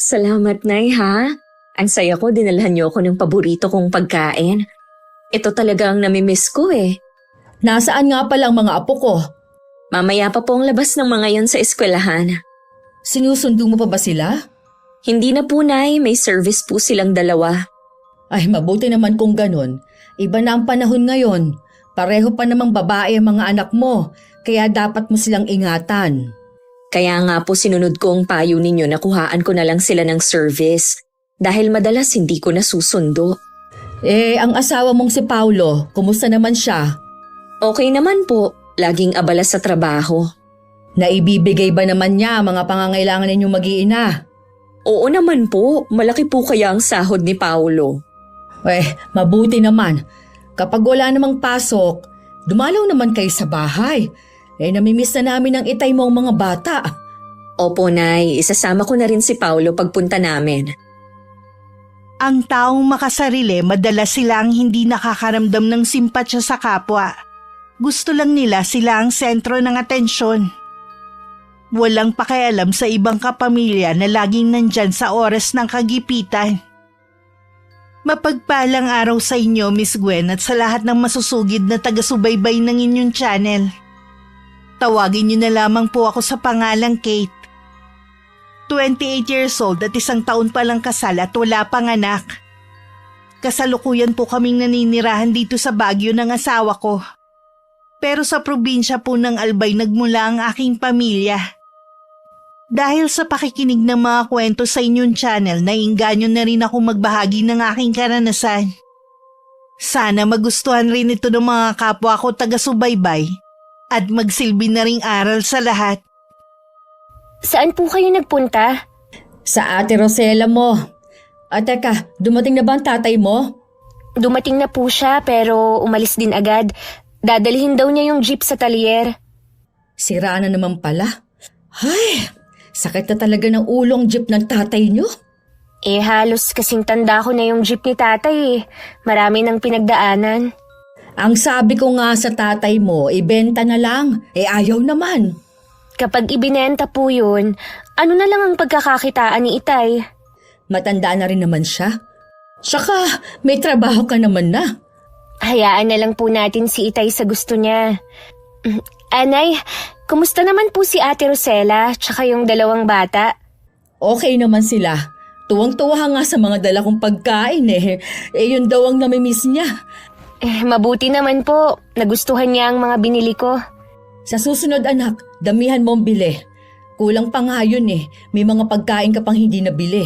Salamat, Nay, ha? Ang saya ko, dinalhan niyo ako ng paborito kong pagkain. Ito talaga ang namimiss ko eh. Nasaan nga pala ang mga apo ko? Mamaya pa po ang labas ng mga yon sa eskwelahan. Sinusundo mo pa ba sila? Hindi na po, Nay. May service po silang dalawa. Ay, mabuti naman kung ganun. Iba na ang panahon ngayon. Pareho pa namang babae ang mga anak mo, kaya dapat mo silang ingatan. Kaya nga po sinunod ko ang payo ninyo na kuhaan ko na lang sila ng service. Dahil madalas hindi ko nasusundo. Ang asawa mong si Paulo, kumusta naman siya? Okay naman po. Laging abala sa trabaho. Naibibigay ba naman niya ang mga pangangailangan ninyong mag-iina? Oo naman po. Malaki po kaya ang sahod ni Paulo. Mabuti naman. Kapag wala namang pasok, dumalaw naman kayo sa bahay. Namimiss na namin ang itay mo ang mga bata. Opo, Nay. Isasama ko na rin si Paulo pagpunta namin. Ang taong makasarili, madalas silang hindi nakakaramdam ng simpatsya sa kapwa. Gusto lang nila sila ang sentro ng atensyon. Walang pakialam sa ibang kapamilya na laging nandyan sa oras ng kagipitan. Mapagpalang araw sa inyo, Miss Gwen, at sa lahat ng masusugid na taga-subaybay ng inyong channel. Tawagin niyo na lamang po ako sa pangalang Kate. 28 years old at 1 taon pa lang kasal at wala pang anak. Kasalukuyan po kaming naninirahan dito sa Baguio ng asawa ko. Pero sa probinsya po ng Albay nagmula ang aking pamilya. Dahil sa pakikinig ng mga kwento sa inyong channel, nainganyo na rin ako magbahagi ng aking karanasan. Sana magustuhan rin ito ng mga kapwa ko taga-subaybay at magsilbi na ring aral sa lahat. Saan po kayo nagpunta? Sa Ate Rosella mo. Teka, dumating na ba ang tatay mo? Dumating na po siya pero umalis din agad. Dadalhin daw niya yung jeep sa talyer. Sira na naman pala. Ay, sakit na talaga ng ulo ang jeep ng tatay niyo. Halos kasing tanda ko na yung jeep ni tatay eh. Marami nang pinagdaanan. Ang sabi ko nga sa tatay mo, ibenta na lang. Ayaw naman. Kapag ibinenta po yun, ano na lang ang pagkakakitaan ni Itay? Matanda na rin naman siya. Saka may trabaho ka naman na. Hayaan na lang po natin si Itay sa gusto niya. Anay, kumusta naman po si Ate Rosella tsaka yung 2 bata? Okay naman sila. Tuwang-tuwa nga sa mga dala kong pagkain yun daw ang namimiss niya. Mabuti naman po. Nagustuhan niya ang mga binili ko. Sa susunod anak, damihan mo ang bili. Kulang pa nga yun May mga pagkain ka pang hindi nabili.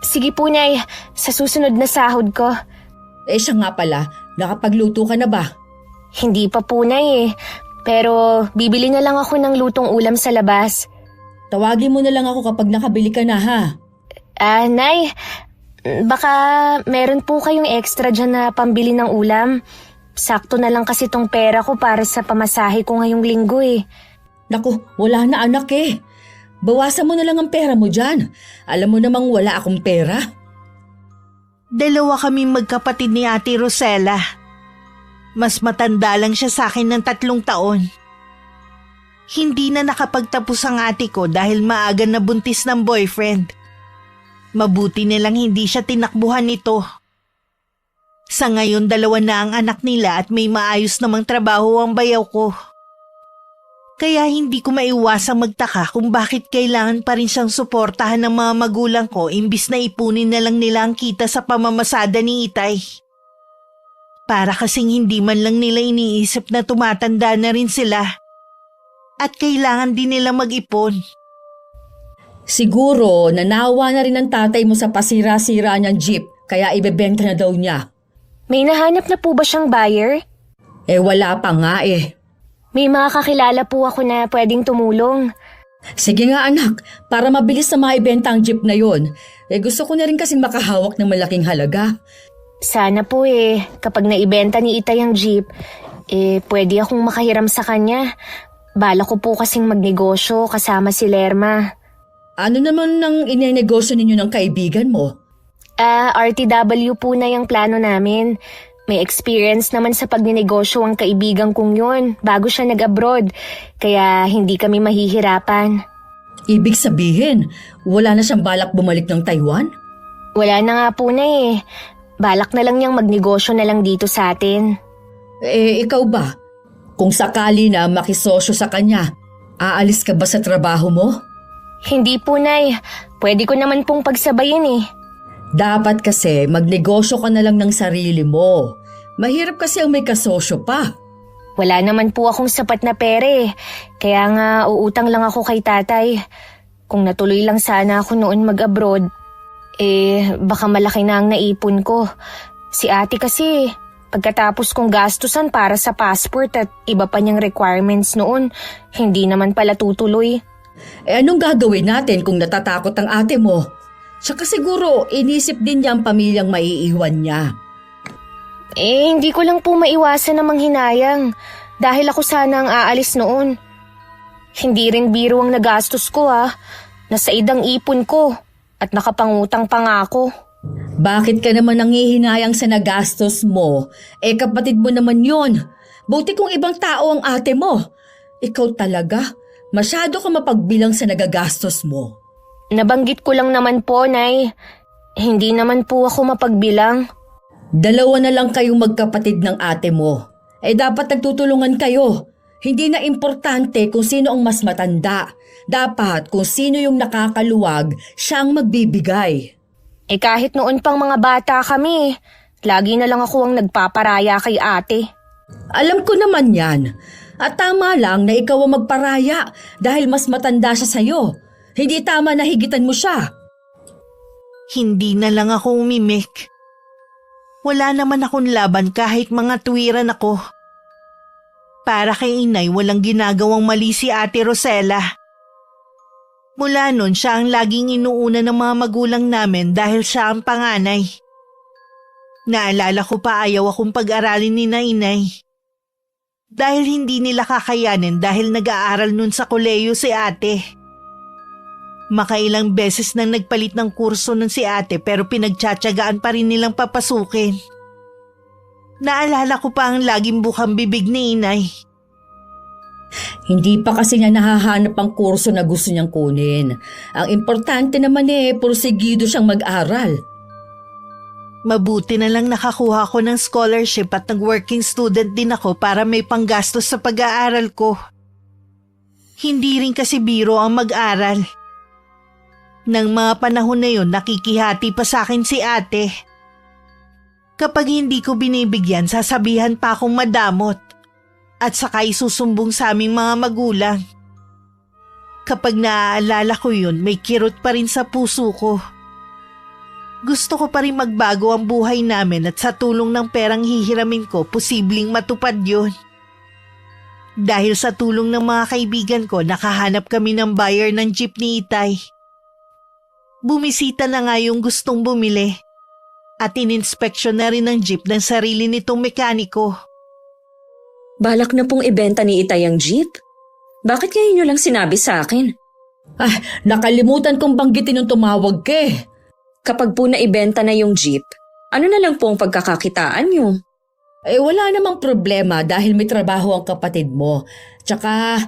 Sige po, Nay. Sa susunod na sahod ko. Siya nga pala, nakapagluto ka na ba? Hindi pa po, Nay Pero bibili na lang ako ng lutong ulam sa labas. Tawagin mo na lang ako kapag nakabili ka na ha. Nay, baka meron po kayong extra dyan na pambili ng ulam. Sakto na lang kasi tong pera ko para sa pamasahe ko ngayong linggo Naku, wala na anak Bawasan mo na lang ang pera mo dyan. Alam mo namang wala akong pera. 2 kaming magkapatid ni Ate Rosella. Mas matanda lang siya sa akin ng 3 taon. Hindi na nakapagtapos ang ate ko dahil maaga na buntis ng boyfriend. Mabuti nilang hindi siya tinakbuhan nito. Sa ngayon 2 na ang anak nila at may maayos namang trabaho ang bayaw ko. Kaya hindi ko maiwasang magtaka kung bakit kailangan pa rin siyang suportahan ng mga magulang ko imbis na ipunin na lang nila ang kita sa pamamasada ni Itay. Para kasing hindi man lang nila iniisip na tumatanda na rin sila at kailangan din nila mag-ipon. Siguro nanawa na rin ang tatay mo sa pasira-sira niyang jeep kaya ibebenta na daw niya. May nahanap na po ba siyang buyer? Wala pa nga May mga kakilala po ako na pwedeng tumulong. Sige nga anak, para mabilis na maibenta ang jeep na yon. Gusto ko na rin kasing makahawak ng malaking halaga. Sana po kapag naibenta ni Itay ang jeep, pwede akong makahiram sa kanya. Bala ko po kasing magnegosyo kasama si Lerma. Ano naman ang inenegosyo ninyo ng kaibigan mo? RTW po na yung plano namin. May experience naman sa pagninegosyo ang kaibigan kong yun bago siya nag-abroad, kaya hindi kami mahihirapan. Ibig sabihin, wala na siyang balak bumalik ng Taiwan? Wala na nga po na eh. Balak na lang niyang magnegosyo na lang dito sa atin. Ikaw ba? Kung sakali na makisosyo sa kanya, aalis ka ba sa trabaho mo? Hindi po, Nay. Pwede ko naman pong pagsabayin eh. Dapat kasi magnegosyo ka na lang ng sarili mo. Mahirap kasi ang may kasosyo pa. Wala naman po akong sapat na pera eh. Kaya nga uutang lang ako kay tatay. Kung natuloy lang sana ako noon mag-abroad, baka malaki na ang naipon ko. Si ate kasi, pagkatapos kong gastusan para sa passport at iba pa niyang requirements noon, hindi naman pala tutuloy. Anong gagawin natin kung natatakot ang ate mo? Tsaka siguro inisip din niya ang pamilyang maiiwan niya. Hindi ko lang po maiwasan na manghinayang dahil ako sana ang aalis noon. Hindi rin biro ang nagastos ko Nasa idang ipon ko at nakapangutang pa nga ako. Bakit ka naman nanghihinayang sa nagastos mo? Kapatid mo naman yon. Buti kung ibang tao ang ate mo. Ikaw talaga, masyado ka mapagbilang sa nagagastos mo. Nabanggit ko lang naman po, Nay. Hindi naman po ako mapagbilang. Dalawa na lang kayong magkapatid ng ate mo. Dapat nagtutulungan kayo. Hindi na importante kung sino ang mas matanda. Dapat kung sino yung nakakaluwag, siya ang magbibigay. Kahit noon pang mga bata kami, lagi na lang ako ang nagpaparaya kay ate. Alam ko naman yan. At tama lang na ikaw ang magparaya dahil mas matanda siya sa'yo. Hindi tama na higitan mo siya. Hindi na lang ako umimik. Wala naman akong laban kahit mga tuwiran ako. Para kay inay walang ginagawang mali si Ate Rosella. Mula nun siya ang laging inuuna ng mga magulang namin dahil siya ang panganay. Naalala ko pa ayaw akong pag-aralin ni inay. Dahil hindi nila kakayanin dahil nag-aaral nun sa koleyo si ate. Makailang beses nang nagpalit ng kurso nun si ate pero pinagtsatsagaan pa rin nilang papasukin. Naalala ko pa ang laging bukang bibig ni inay. Hindi pa kasi niya nahahanap ang kurso na gusto niyang kunin. Ang importante naman porsigido siyang mag-aral. Mabuti na lang nakakuha ko ng scholarship at nag-working student din ako para may panggastos sa pag-aaral ko. Hindi rin kasi biro ang mag-aral. Nang mga panahon na yun, nakikihati pa sa akin si ate. Kapag hindi ko binibigyan, sasabihan pa akong madamot at saka isusumbong sa aming mga magulang. Kapag naaalala ko yun, may kirot pa rin sa puso ko. Gusto ko pa rin magbago ang buhay namin at sa tulong ng perang hihiramin ko, posibleng matupad yun. Dahil sa tulong ng mga kaibigan ko, nakahanap kami ng buyer ng jeep ni Itay. Bumisita na nga yung gustong bumili at ininspeksyon na rin ng jeep ng sarili nitong mekaniko. Balak na pong ibenta ni Itay ang jeep? Bakit ngayon nyo lang sinabi sa akin? Nakalimutan kong banggitin nung tumawag ka eh. Kapag po naibenta na yung jeep, ano na lang po ang pagkakakitaan nyo? Wala namang problema dahil may trabaho ang kapatid mo. Tsaka,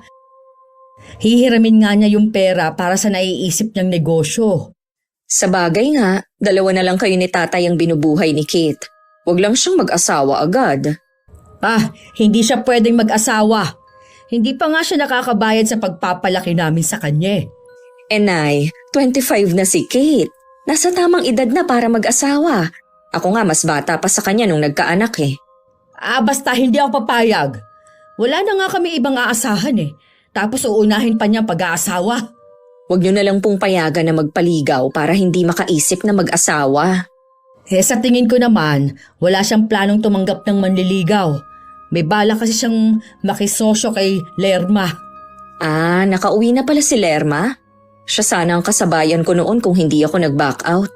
hihiramin nga niya yung pera para sa naiisip niyang negosyo. Sa bagay nga, dalawa na lang kayo ni tatay ang binubuhay ni Kate. Huwag lang siyang mag-asawa agad. Hindi siya pwedeng mag-asawa. Hindi pa nga siya nakakabayad sa pagpapalaki namin sa kanya. Nay, 25 na si Kate. Nasa tamang edad na para mag-asawa. Ako nga mas bata pa sa kanya nung nagkaanak eh. Basta hindi ako papayag. Wala na nga kami ibang aasahan eh. Tapos uunahin pa niya pag-aasawa. Huwag niyo na lang pong payagan na magpaligaw para hindi makaisip na mag-asawa. Sa tingin ko naman, wala siyang planong tumanggap ng manliligaw. May bala kasi siyang makisosyo kay Lerma. Nakauwi na pala si Lerma? Siya sana ang kasabayan ko noon kung hindi ako nag-back out.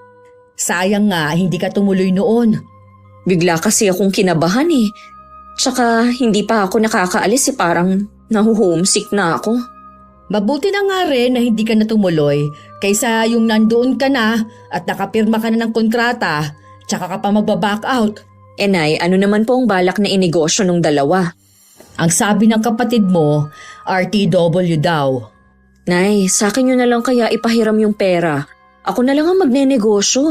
Sayang nga, hindi ka tumuloy noon. Bigla kasi akong kinabahan eh. Tsaka hindi pa ako nakakaalis parang nahu-homesick na ako. Mabuti na nga rin na hindi ka na tumuloy kaysa yung nandoon ka na at nakapirma ka na ng kontrata tsaka ka pa magbaback out. Nay, ano naman po ang balak na inegosyo nung dalawa? Ang sabi ng kapatid mo, RTW daw. Nay, sa akin nyo na lang kaya ipahiram yung pera. Ako na lang ang magnenegosyo.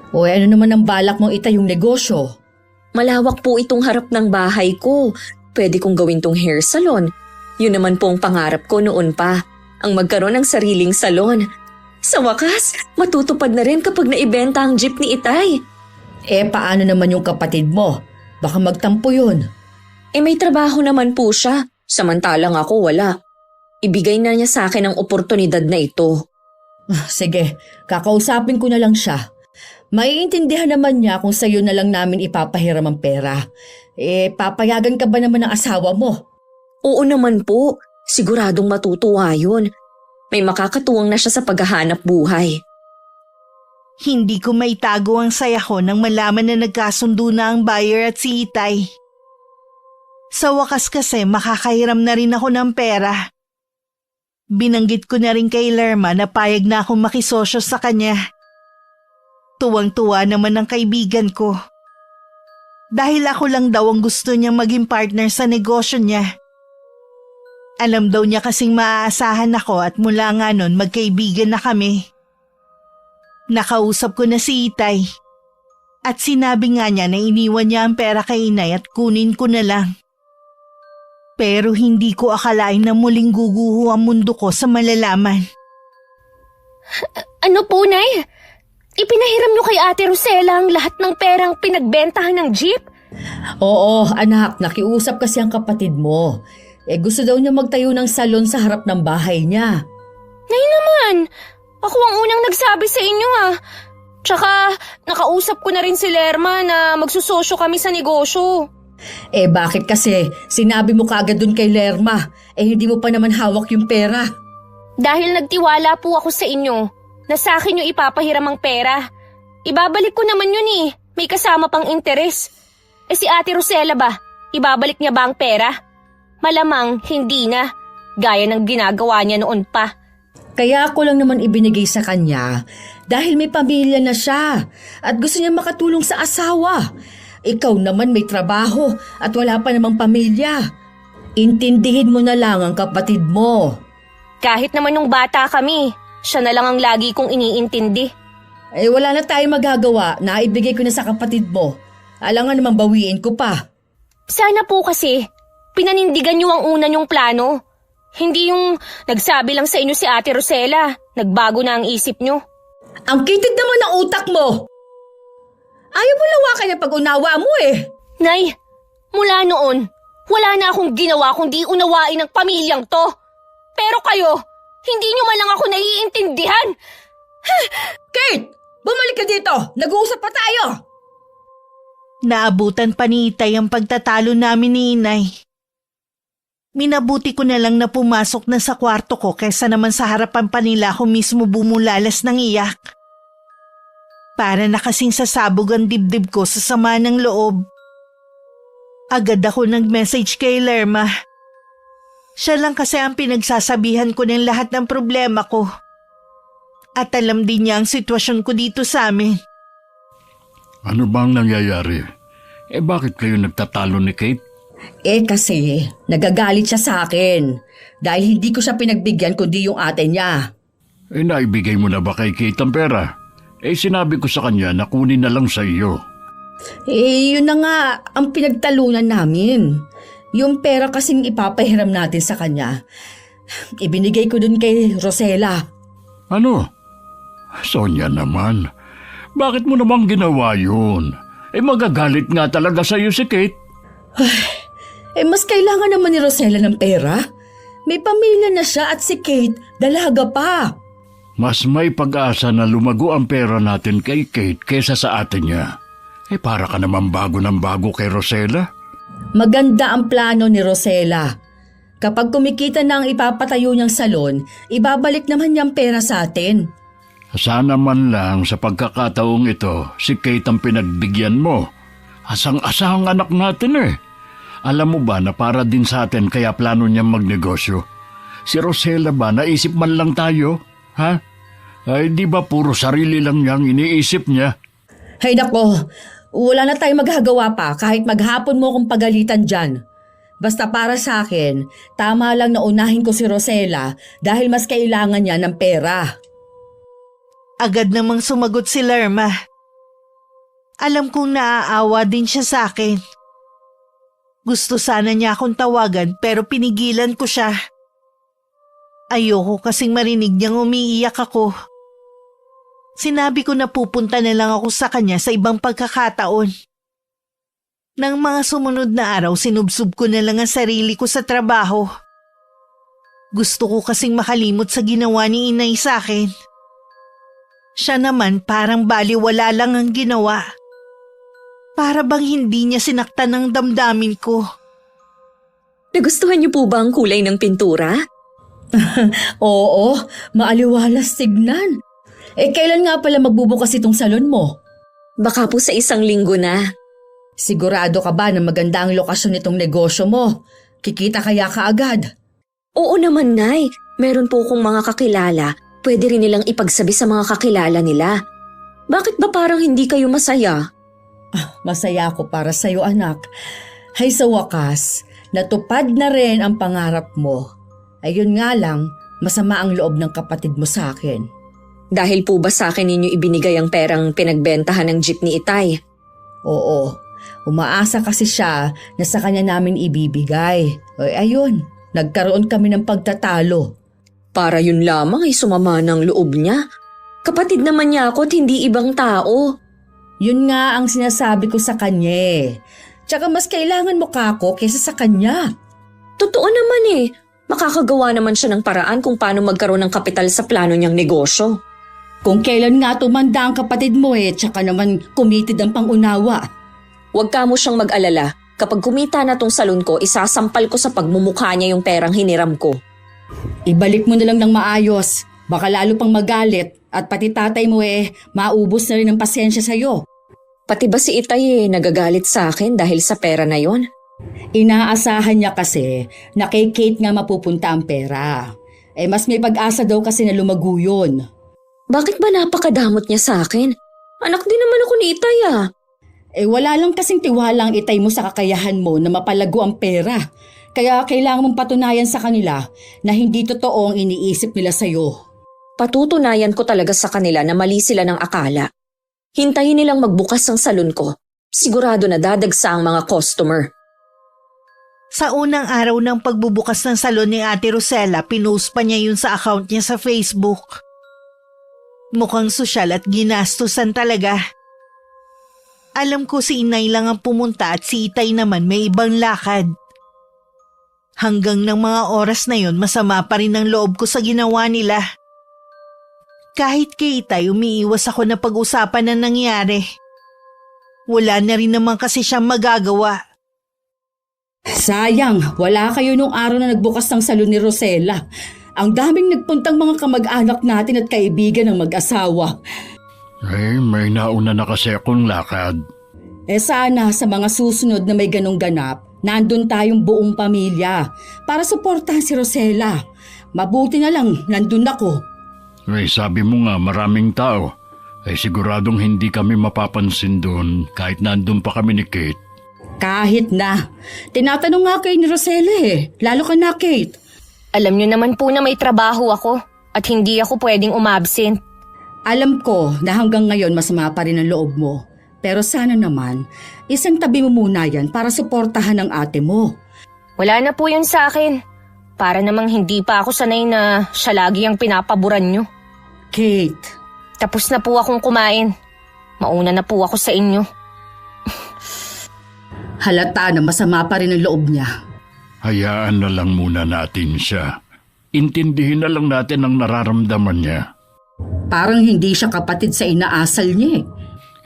O ano naman ang balak mong itayong negosyo? Malawak po itong harap ng bahay ko. Pwede kong gawin tong hair salon. Yun naman po ang pangarap ko noon pa, ang magkaroon ng sariling salon. Sa wakas, matutupad na rin kapag naibenta ang jeep ni Itay. Paano naman yung kapatid mo? Baka magtampo yun. May trabaho naman po siya, samantalang ako wala. Ibigay na niya sa akin ang oportunidad na ito. Sige, kakausapin ko na lang siya. Maiintindihan naman niya kung sa'yo na lang namin ipapahiram ang pera. Papayagan ka ba naman ng asawa mo? Oo naman po, siguradong matutuwa yun. May makakatuwang na siya sa paghahanap buhay. Hindi ko maitago ang saya ko nang malaman na nagkasundo na ang buyer at si Itay. Sa wakas kasi makakahiram na rin ako ng pera. Binanggit ko na rin kay Lerma na payag na akong makisosyo sa kanya. Tuwang-tuwa naman ang kaibigan ko. Dahil ako lang daw ang gusto niyang maging partner sa negosyo niya. Alam daw niya kasing maaasahan ako at mula nga nun magkaibigan na kami. Nakausap ko na si Itay. At sinabi nga niya na iniwan niya ang pera kay Inay at kunin ko na lang. Pero hindi ko akalain na muling guguho ang mundo ko sa malalaman. Ano po, Nay? Ipinahiram niyo kay Ate Rosela ang lahat ng perang pinagbentahan ng jeep? Oo, anak, nakiusap kasi ang kapatid mo. Gusto daw niya magtayo ng salon sa harap ng bahay niya. Nay naman, ako ang unang nagsabi sa inyo Tsaka, nakausap ko na rin si Lerma na magsusosyo kami sa negosyo. Bakit kasi sinabi mo kaagad dun kay Lerma? Hindi mo pa naman hawak yung pera. Dahil nagtiwala po ako sa inyo na sa akin yung ipapahiram ang pera. Ibabalik ko naman yun may kasama pang interes. Si Ate Rosela ba, ibabalik niya ba ang pera? Malamang hindi na, gaya ng ginagawa niya noon pa. Kaya ako lang naman ibinigay sa kanya dahil may pamilya na siya at gusto niya makatulong sa asawa. Ikaw naman may trabaho at wala pa namang pamilya. Intindihin mo na lang ang kapatid mo. Kahit naman nung bata kami, siya na lang ang lagi kong iniintindi. Wala na tayong magagawa na ibigay ko na sa kapatid mo. Alangan naman bawiin ko pa. Sana po kasi, pinanindigan niyo ang una niyong plano. Hindi yung nagsabi lang sa inyo si Ate Rosela, nagbago na ang isip niyo. Ang kitid naman ng utak mo! Ayaw mo lawakan yung pag-unawa mo Nay, mula noon, wala na akong ginawa kundi unawain ang pamilyang to. Pero kayo, hindi niyo man lang ako naiintindihan. Kate! Bumalik ka dito! Nag-uusap pa tayo! Naabutan pa ni Itay ang pagtatalo namin ni Inay. Minabuti ko na lang na pumasok na sa kwarto ko kaysa naman sa harapan pa nila ako mismo bumulalas ng iyak. Para na kasing sasabog ang dibdib ko sa sama ng loob. Agad ako nag-message kay Lerma. Siya lang kasi ang pinagsasabihan ko ng lahat ng problema ko. At alam din niya ang sitwasyon ko dito sa amin. Ano bang nangyayari? Bakit kayo nagtatalo ni Kate? Kasi nagagalit siya sa akin dahil hindi ko siya pinagbigyan kundi yung ate niya. Naibigay mo na ba kay Kate ang pera? Sinabi ko sa kanya na kunin na lang sa iyo. Yun na nga ang pinagtalunan namin. Yung pera kasing ipapahiram natin sa kanya, ibinigay ko dun kay Rosela. Ano? Sonia naman, bakit mo namang ginawa yun? Magagalit nga talaga sa iyo si Kate. Mas kailangan naman ni Rosela ng pera. May pamilya na siya at si Kate, dalaga pa. Mas may pag-asa na lumago ang pera natin kay Kate kesa sa atin niya. Para ka naman bago ng bago kay Rosela. Maganda ang plano ni Rosela. Kapag kumikita na ang ipapatayo niyang salon, ibabalik naman niyang pera sa atin. Sana man lang sa pagkakataong ito, si Kate ang pinagbigyan mo. Asang-asang anak natin Alam mo ba na para din sa atin kaya plano niyang magnegosyo? Si Rosela ba, naisip man lang tayo? Ha? Di ba puro sarili lang niyang iniisip niya? Hay nako, wala na tayong magagawa pa kahit maghapon mo kong pagalitan dyan. Basta para sa akin, tama lang na unahin ko si Rosella dahil mas kailangan niya ng pera. Agad namang sumagot si Lerma. Alam kong naaawa din siya sa akin. Gusto sana niya akong tawagan pero pinigilan ko siya. Ayoko kasing marinig niyang umiiyak ako. Sinabi ko na pupunta na lang ako sa kanya sa ibang pagkakataon. Nang mga sumunod na araw, sinubsob ko na lang ang sarili ko sa trabaho. Gusto ko kasing makalimot sa ginawa ni inay sa akin. Siya naman parang baliwala lang ang ginawa. Para bang hindi niya sinaktan ang damdamin ko. Nagustuhan niyo po ba ang kulay ng pintura? Oo, maaliwalas tignan. Kailan nga pala magbubukas itong salon mo? Baka po sa isang linggo na. Sigurado ka ba na maganda ang lokasyon nitong negosyo mo? Kikita kaya kaagad? Oo naman, Nay. Meron po akong mga kakilala. Pwede rin nilang ipagsabi sa mga kakilala nila. Bakit ba parang hindi kayo masaya? Masaya ako para sa'yo, anak. Hay sa wakas, natupad na rin ang pangarap mo. Ayun nga lang, masama ang loob ng kapatid mo sa akin. Dahil po ba sa akin ninyo ibinigay ang perang pinagbentahan ng jeep ni Itay? Oo, umaasa kasi siya na sa kanya namin ibibigay. Ayun, nagkaroon kami ng pagtatalo. Para yun lamang ay sumama ng loob niya. Kapatid naman niya ako at hindi ibang tao. Yun nga ang sinasabi ko sa kanya eh. Tsaka mas kailangan mo kako kaysa sa kanya. Totoo naman eh. Makakagawa naman siya ng paraan kung paano magkaroon ng kapital sa plano niyang negosyo. Kung kailan nga tumanda ang kapatid mo tsaka naman committed ang pangunawa. Huwag ka mo siyang mag-alala. Kapag kumita na tong salon ko, isasampal ko sa pagmumukha niya yung perang hiniram ko. Ibalik mo na lang ng maayos. Baka lalo pang magalit at pati tatay mo maubos na rin ang pasensya sa'yo. Pati ba si Itay nagagalit sa akin dahil sa pera na yon? Inaasahan niya kasi na kay Kate nga mapupunta ang pera. Mas may pag-asa daw kasi na lumago yun. Bakit ba napakadamot niya sa akin? Anak din naman ako ni Itay Wala lang kasing tiwala ang Itay mo sa kakayahan mo na mapalago ang pera. Kaya kailangan mong patunayan sa kanila na hindi totoo ang iniisip nila sa'yo. Patutunayan ko talaga sa kanila na mali sila ng akala. Hintayin nilang magbukas ang salon ko. Sigurado na dadagsa ang mga customer. Sa unang araw ng pagbubukas ng salon ni Ate Rosella, pinost pa niya yun sa account niya sa Facebook. Mukhang sosyal at ginastusan talaga. Alam ko si inay lang ang pumunta at si Itay naman may ibang lakad. Hanggang ng mga oras na yon, masama pa rin ang loob ko sa ginawa nila. Kahit kay Itay, umiiwas ako na pag-usapan na nangyari. Wala na rin naman kasi siyang magagawa. Sayang, wala kayo nung araw na nagbukas ng salon ni Rosella. Ang daming nagpuntang mga kamag-anak natin at kaibigan ng mag-asawa. May nauna na kasi akong lakad. Sana sa mga susunod na may ganong ganap, nandun tayong buong pamilya para suportahan si Rosella. Mabuti na lang, nandun ako. Sabi mo nga maraming tao. Siguradong hindi kami mapapansin doon kahit nandun pa kami ni Kate. Kahit na. Tinatanong nga kayo ni Rosella Lalo ka na, Kate. Alam niyo naman po na may trabaho ako at hindi ako pwedeng umabsent. Alam ko na hanggang ngayon masama pa rin ang loob mo. Pero sana naman, isang tabi mo muna yan para suportahan ang ate mo. Wala na po yun sa akin. Para namang hindi pa ako sanay na siya lagi ang pinapaboran niyo. Kate. Tapos na po akong kumain. Mauna na po ako sa inyo. Halata na masama pa rin ang loob niya. Hayaan na lang muna natin siya. Intindihin na lang natin ang nararamdaman niya. Parang hindi siya kapatid sa inaasal niya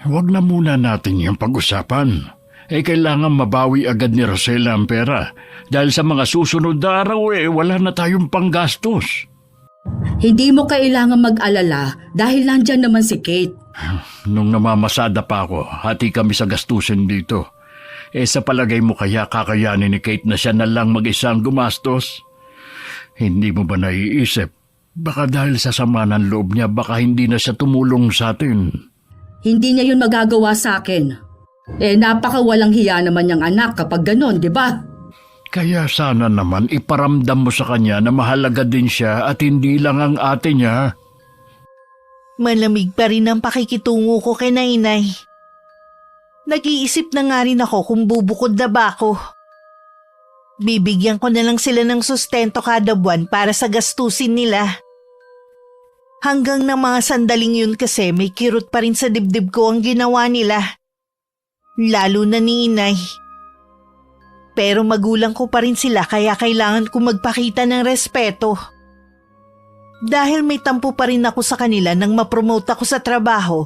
Huwag na muna natin yung pag-usapan. Kailangan mabawi agad ni Rosella ang pera. Dahil sa mga susunod na araw wala na tayong panggastos. Hindi mo kailangan mag-alala dahil nandyan naman si Kate. Nung namamasada pa ako, hati kami sa gastusin dito. Sa palagay mo kaya kakayanin ni Kate na siya na lang mag-isang gumastos? Hindi mo ba naiisip? Baka dahil sa sama ng loob niya, baka hindi na siya tumulong sa atin. Hindi niya yun magagawa sa akin. Napaka walang hiya naman niyang anak kapag ganon, di ba? Kaya sana naman iparamdam mo sa kanya na mahalaga din siya at hindi lang ang ate niya. Malamig pa rin ang pakikitungo ko kay Nainay. Nag-iisip na nga rin ako kung bubukod na ba ako. Bibigyan ko na lang sila ng sustento kada buwan para sa gastusin nila. Hanggang na mga sandaling yun kasi may kirot pa rin sa dibdib ko ang ginawa nila. Lalo na ni Inay. Pero magulang ko pa rin sila kaya kailangan ko magpakita ng respeto. Dahil may tampo pa rin ako sa kanila nang mapromote ako sa trabaho.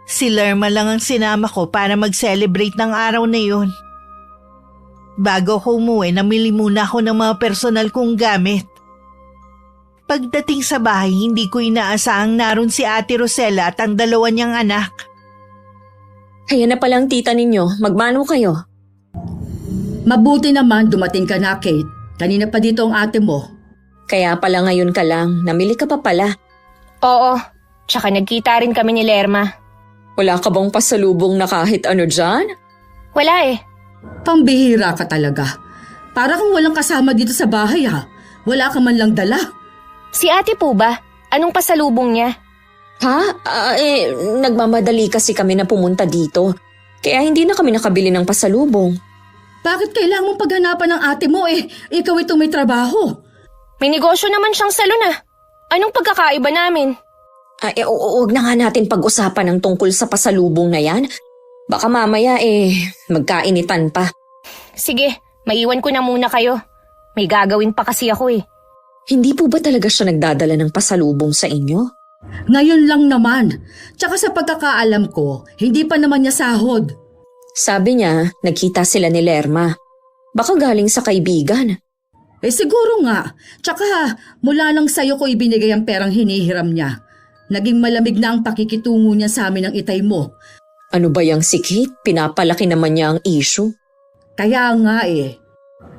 Si Lerma lang ang sinama ko para mag-celebrate ng araw na yun. Bago ko umuwi, namili muna ako ng mga personal kong gamit. Pagdating sa bahay, hindi ko inaasahang naroon si Ate Rosella at ang dalawa niyang anak. Kaya na palang tita ninyo, magmano kayo? Mabuti naman dumating ka na, Kate. Kanina pa dito ang ate mo. Kaya pala ngayon ka lang, namili ka pa pala. Oo, tsaka nagkita rin kami ni Lerma. Wala ka bang pasalubong na kahit ano dyan? Wala eh. Pambihira ka talaga. Para kang walang kasama dito sa bahay ha. Wala ka man lang dala. Si ate po ba? Anong pasalubong niya? Ha? Nagmamadali kasi kami na pumunta dito. Kaya hindi na kami nakabili ng pasalubong. Bakit kailangan mong paghanapan ng ate mo ikaw itong may trabaho? May negosyo naman siyang salon ah. Anong pagkakaiba namin? Huwag na nga natin pag-usapan ng tungkol sa pasalubong na yan. Baka mamaya magkainitan pa. Sige, maiwan ko na muna kayo. May gagawin pa kasi ako eh. Hindi po ba talaga siya nagdadala ng pasalubong sa inyo? Ngayon lang naman. Tsaka sa pagkakaalam ko, hindi pa naman niya sahod. Sabi niya, nagkita sila ni Lerma. Baka galing sa kaibigan. Siguro nga. Tsaka mula lang sa'yo ko ibinigay ang perang hinihiram niya. Naging malamig na ang pakikitungo niya sa amin ng itay mo. Ano ba yang si Kate? Pinapalaki naman niya ang issue. Kaya nga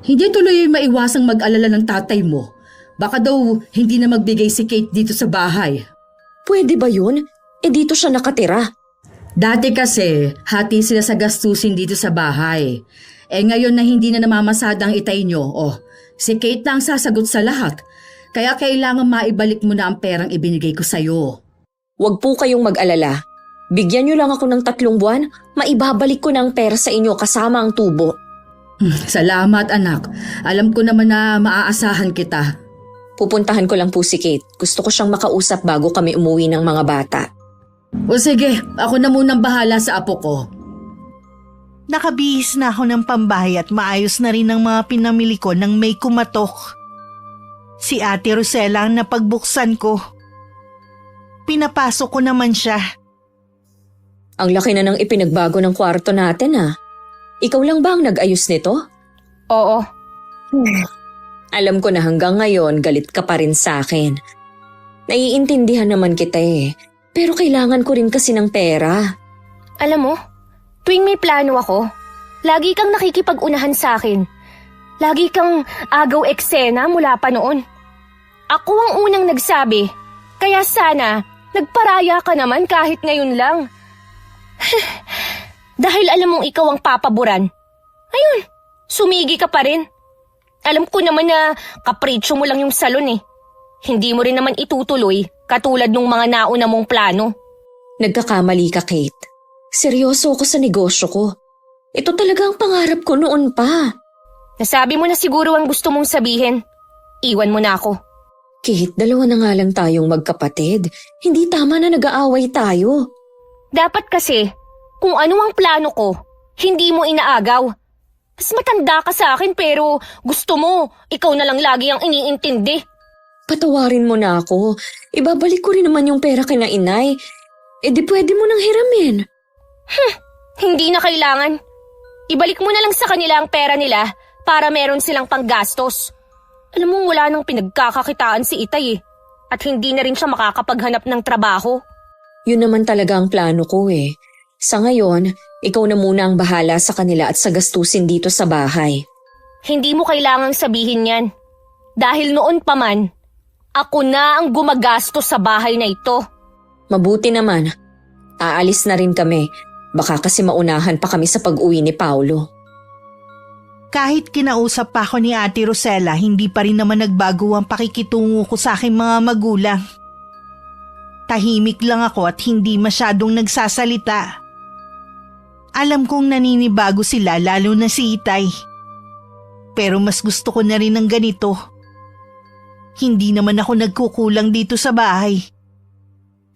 Hindi tuloy maiwasang mag-alala ng tatay mo. Baka daw hindi na magbigay si Kate dito sa bahay. Pwede ba yun? Dito siya nakatira. Dati kasi, hati sila sa gastusin dito sa bahay. Ngayon na hindi na namamasada ang itay nyo, si Kate na ang sasagot sa lahat. Kaya kailangan maibalik mo na ang perang ibinigay ko sa'yo. Huwag po kayong mag-alala. Bigyan niyo lang ako ng 3 buwan, maibabalik ko ng pera sa inyo kasama ang tubo. Salamat anak. Alam ko naman na maaasahan kita. Pupuntahan ko lang po si Kate. Gusto ko siyang makausap bago kami umuwi ng mga bata. O sige, ako na munang bahala sa apo ko. Nakabihis na ako ng pambahay at maayos na rin ang mga pinamili ko nang may kumatok. Si Ate Rosella ang napagbuksan ko. Pinapasok ko naman siya. Ang laki na ng ipinagbago ng kwarto natin Ikaw lang ba ang nag-ayos nito? Oo. Alam ko na hanggang ngayon galit ka pa rin sa akin. Naiintindihan naman kita pero kailangan ko rin kasi ng pera. Alam mo, tuwing may plano ako, lagi kang nakikipag-unahan sa akin. Lagi kang agaw eksena mula pa noon. Ako ang unang nagsabi, kaya sana nagparaya ka naman kahit ngayon lang. Dahil alam mong ikaw ang papaboran. Ayun, sumigi ka pa rin. Alam ko naman na kapritsyo mo lang yung salon Hindi mo rin naman itutuloy katulad nung mga nauna mong plano. Nagkakamali ka, Kate. Seryoso ako sa negosyo ko. Ito talaga ang pangarap ko noon pa. Nasabi mo na siguro ang gusto mong sabihin. Iwan mo na ako. Kate, 2 na nga lang tayong magkapatid. Hindi tama na nag-aaway tayo. Dapat kasi, kung ano ang plano ko, hindi mo inaagaw. Mas matanda ka sa akin pero gusto mo, ikaw na lang lagi ang iniintindi. Patawarin mo na ako. Ibabalik ko rin naman yung pera kina inay. Di pwede mo nang hiramin. Hindi na kailangan. Ibalik mo na lang sa kanila ang pera nila para meron silang panggastos. Alam mo wala nang pinagkakakitaan si Itay at hindi na rin siya makakapaghanap ng trabaho. Yun naman talaga ang plano ko Sa ngayon, ikaw na muna ang bahala sa kanila at sa gastusin dito sa bahay. Hindi mo kailangang sabihin yan. Dahil noon pa man, ako na ang gumagastos sa bahay na ito. Mabuti naman. Aalis na rin kami. Baka kasi maunahan pa kami sa pag-uwi ni Paulo. Kahit kinausap pa ako ni Ate Rosella, hindi pa rin naman nagbago ang pakikitungo ko sa aking mga magulang. Tahimik lang ako at hindi masyadong nagsasalita. Alam kong naninibago sila, lalo na si Itay. Pero mas gusto ko na rin ng ganito. Hindi naman ako nagkukulang dito sa bahay.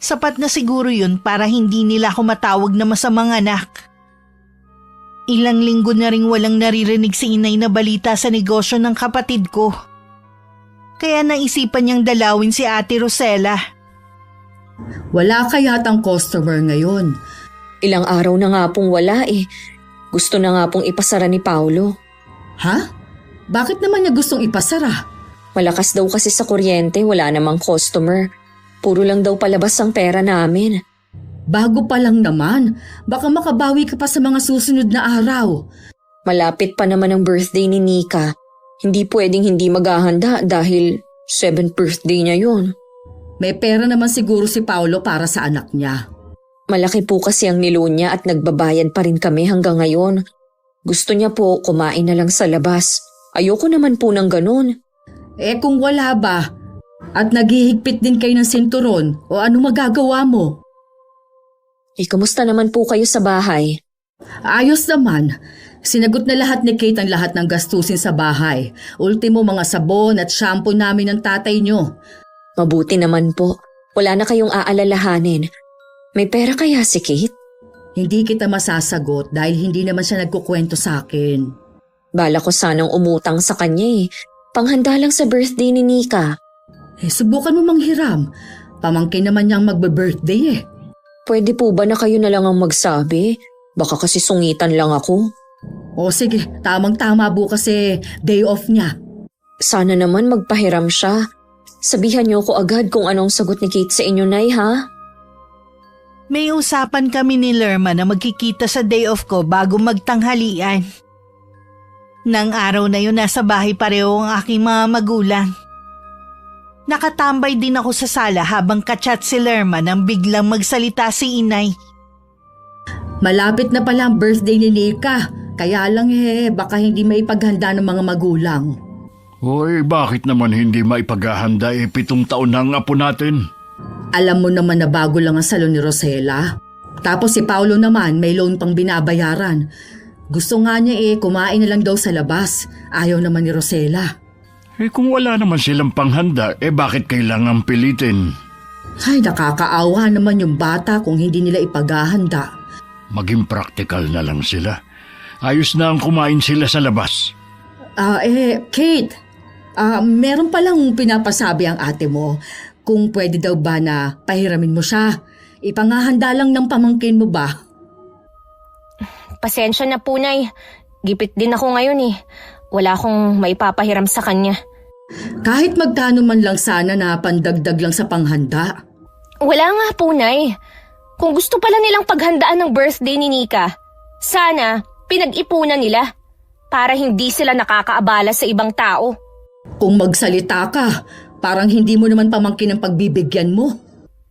Sapat na siguro yun para hindi nila ako matawag na masamang anak. Ilang linggo na ring walang naririnig si Inay na balita sa negosyo ng kapatid ko. Kaya naisipan niyang dalawin si Ate Rosella. Wala kayatang customer ngayon. Ilang araw na nga pong wala eh. Gusto na nga pong ipasara ni Paulo. Ha? Bakit naman niya gustong ipasara? Malakas daw kasi sa kuryente, wala namang customer. Puro lang daw palabas ang pera namin. Bago pa lang naman. Baka makabawi ka pa sa mga susunod na araw. Malapit pa naman ang birthday ni Nika. Hindi pwedeng hindi maghahanda dahil 7th birthday niya yun. May pera naman siguro si Paulo para sa anak niya. Malaki po kasi ang niloan niya at nagbabayad pa rin kami hanggang ngayon. Gusto niya po kumain na lang sa labas. Ayoko naman po ng ganun. Eh kung wala ba? At naghihigpit din kayo ng sinturon o ano magagawa mo? Kamusta naman po kayo sa bahay? Ayos naman. Sinagot na lahat ni Kate ang lahat ng gastusin sa bahay. Ultimo mga sabon at shampoo namin ng tatay nyo. Mabuti naman po. Wala na kayong aalalahanin. May pera kaya si Kate? Hindi kita masasagot dahil hindi naman siya nagkukwento sa akin. Bala ko sanang umutang sa kanya eh. Panghanda lang sa birthday ni Nika. Subukan mo manghiram. Pamangkin naman niyang magbe-birthday eh. Pwede po ba na kayo na lang ang magsabi? Baka kasi sungitan lang ako. O sige, tamang-tama bukas day off niya. Sana naman magpahiram siya. Sabihan niyo ko agad kung anong sagot ni Kate sa inyo, Nay, ha? May usapan kami ni Lerma na magkikita sa day off ko bago magtanghalian. Nang araw na yun, nasa bahay pareho ang aking mga magulang. Nakatambay din ako sa sala habang kachat si Lerma nang biglang magsalita si Inay. Malapit na pala ang birthday ni Nika. Kaya lang baka hindi maipaghanda ng mga magulang. Hoy, bakit naman hindi maipaghahanda 7 taon na ang apo natin? Alam mo naman na bago lang ang salon ni Rosella. Tapos si Paulo naman may loan pang binabayaran. Gusto nga niya kumain na lang daw sa labas. Ayaw naman ni Rosella. Kung wala naman silang panghanda, bakit kailangan pilitin? Ay, nakakaawa naman yung bata kung hindi nila ipaghahanda. Maging practical na lang sila. Ayos na ang kumain sila sa labas. Kate, meron palang pinapasabi ang ate mo. Kung pwede daw ba na pahiramin mo siya. Ipangahanda lang ng pamangkin mo ba? Pasensya na po, Nay. Gipit din ako ngayon eh. Wala akong maipapahiram sa kanya. Kahit magkano man lang sana na pandagdag lang sa panghanda. Wala nga po, Nay. Kung gusto pala nilang paghandaan ng birthday ni Nika, sana pinag-ipunan nila para hindi sila nakakaabala sa ibang tao. Kung magsalita ka, parang hindi mo naman pamangkin ang pagbibigyan mo.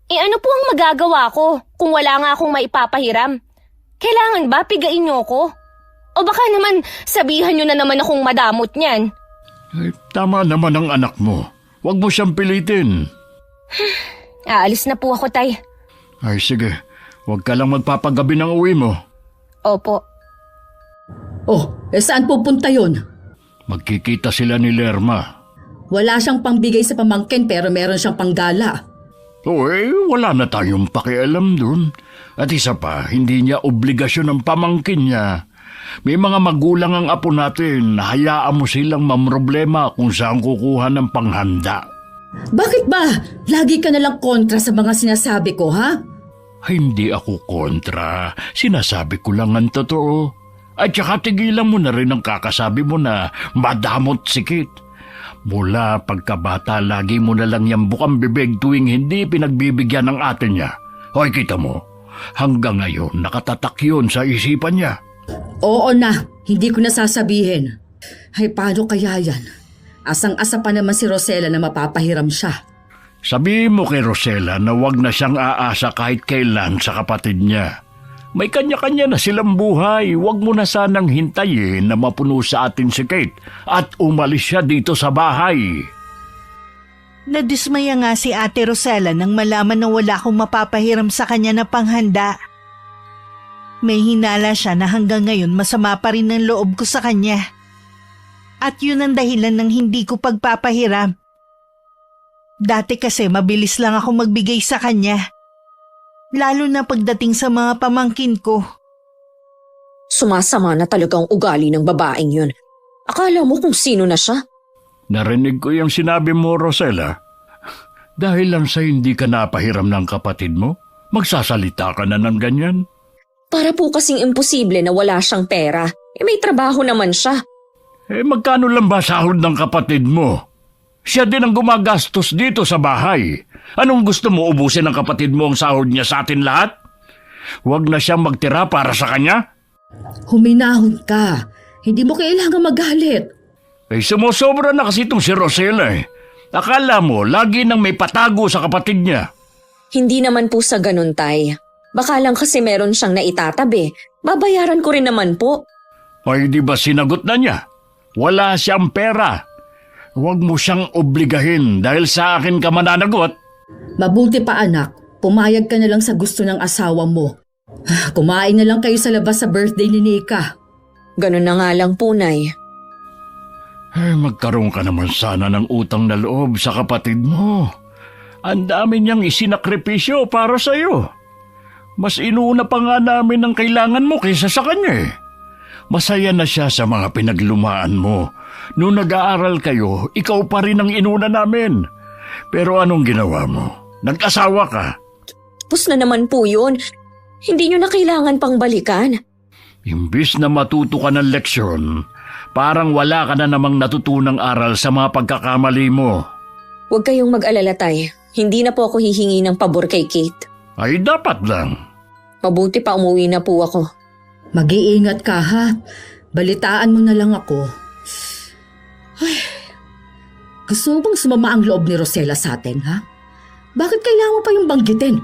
Ano po ang magagawa ko kung wala nga akong maipapahiram? Kailangan ba pigain niyo ko? O baka naman sabihan niyo na naman akong madamot niyan. Tama naman ang anak mo. Huwag mo siyang pilitin. Aalis na po ako, Tay. Ay sige, huwag ka lang magpapagabi ng uwi mo. Opo. Saan pupunta yon? Magkikita sila ni Lerma. Wala siyang pangbigay sa pamangkin pero meron siyang panggala. Wala na tayong pakialam dun. At isa pa, hindi niya obligasyon ang pamangkin niya. May mga magulang ang apo natin, hayaan mo silang mamroblema kung saan kukuha ng panghanda. Bakit ba? Lagi ka nalang kontra sa mga sinasabi ko, ha? Hindi ako kontra. Sinasabi ko lang ang totoo. At saka tigilan mo na rin ang kakasabi mo na madamot si Kate. Mula pagkabata, lagi mo na lang yung bukang bibig tuwing hindi pinagbibigyan ng ate niya. Hoy, kita mo, hanggang ngayon nakatatak yun sa isipan niya. Oo na, hindi ko na sasabihin. Ay, paano kaya yan? Asang-asa pa naman si Rosella na mapapahiram siya. Sabihin mo kay Rosella na wag na siyang aasa kahit kailan sa kapatid niya. May kanya-kanya na silang buhay. Huwag mo na sanang hintayin na mapuno sa atin si Kate at umalis siya dito sa bahay. Nadismaya nga si Ate Rosella nang malaman na wala akong mapapahiram sa kanya na panghanda. May hinala siya na hanggang ngayon masama pa rin ang loob ko sa kanya. At yun ang dahilan ng hindi ko pagpapahiram. Dati kasi mabilis lang ako magbigay sa kanya. Lalo na pagdating sa mga pamangkin ko. Sumasama na talagang ugali ng babaeng yun. Akala mo kung sino na siya? Narinig ko yung sinabi mo, Rosella. Dahil lang sa hindi ka napahiram ng kapatid mo, magsasalita ka na ng ganyan. Para po kasing imposible na wala siyang pera. May trabaho naman siya. Magkano lang ba sahod ng kapatid mo? Siya din ang gumagastos dito sa bahay. Anong gusto mo, ubusin ng kapatid mo ang sahod niya sa atin lahat? Huwag na siyang magtira para sa kanya? Huminahon ka. Hindi mo kailangan magalit. Sumusobra na kasi itong si Rosella eh. Akala mo, lagi nang may patago sa kapatid niya. Hindi naman po sa ganun, Tay. Baka lang kasi meron siyang naitatabi. Babayaran ko rin naman po. Ay, di ba sinagot na niya? Wala siyang pera. Huwag mo siyang obligahin dahil sa akin ka mananagot. Mabuti pa anak, pumayag ka na lang sa gusto ng asawa mo. Kumain na lang kayo sa labas sa birthday ni Nika. Ganun na nga lang po, Nay. Magkaroon ka naman sana ng utang na loob sa kapatid mo. Ang dami niyang isinakripisyo para sa'yo. Mas inuuna pa nga namin ang kailangan mo kaysa sa kanya eh. Masaya na siya sa mga pinaglumaan mo. Noong nag-aaral kayo, ikaw pa rin ang inuna namin. Pero anong ginawa mo? Nag-asawa ka. Tapos na naman po yun. Hindi nyo na kailangan pang balikan. Imbis na matuto ka ng leksyon, parang wala ka na namang natutunang aral sa mga pagkakamali mo. Huwag kayong mag-alala, Tay. Hindi na po ako hihingi ng pabor kay Kate. Ay dapat lang. Mabuti pa umuwi na po ako. Mag-iingat ka ha. Balitaan mo na lang ako. Ay, gusto mo bang sumama ang loob ni Rosella sa atin, ha? Bakit kailangan mo pa yung banggitin?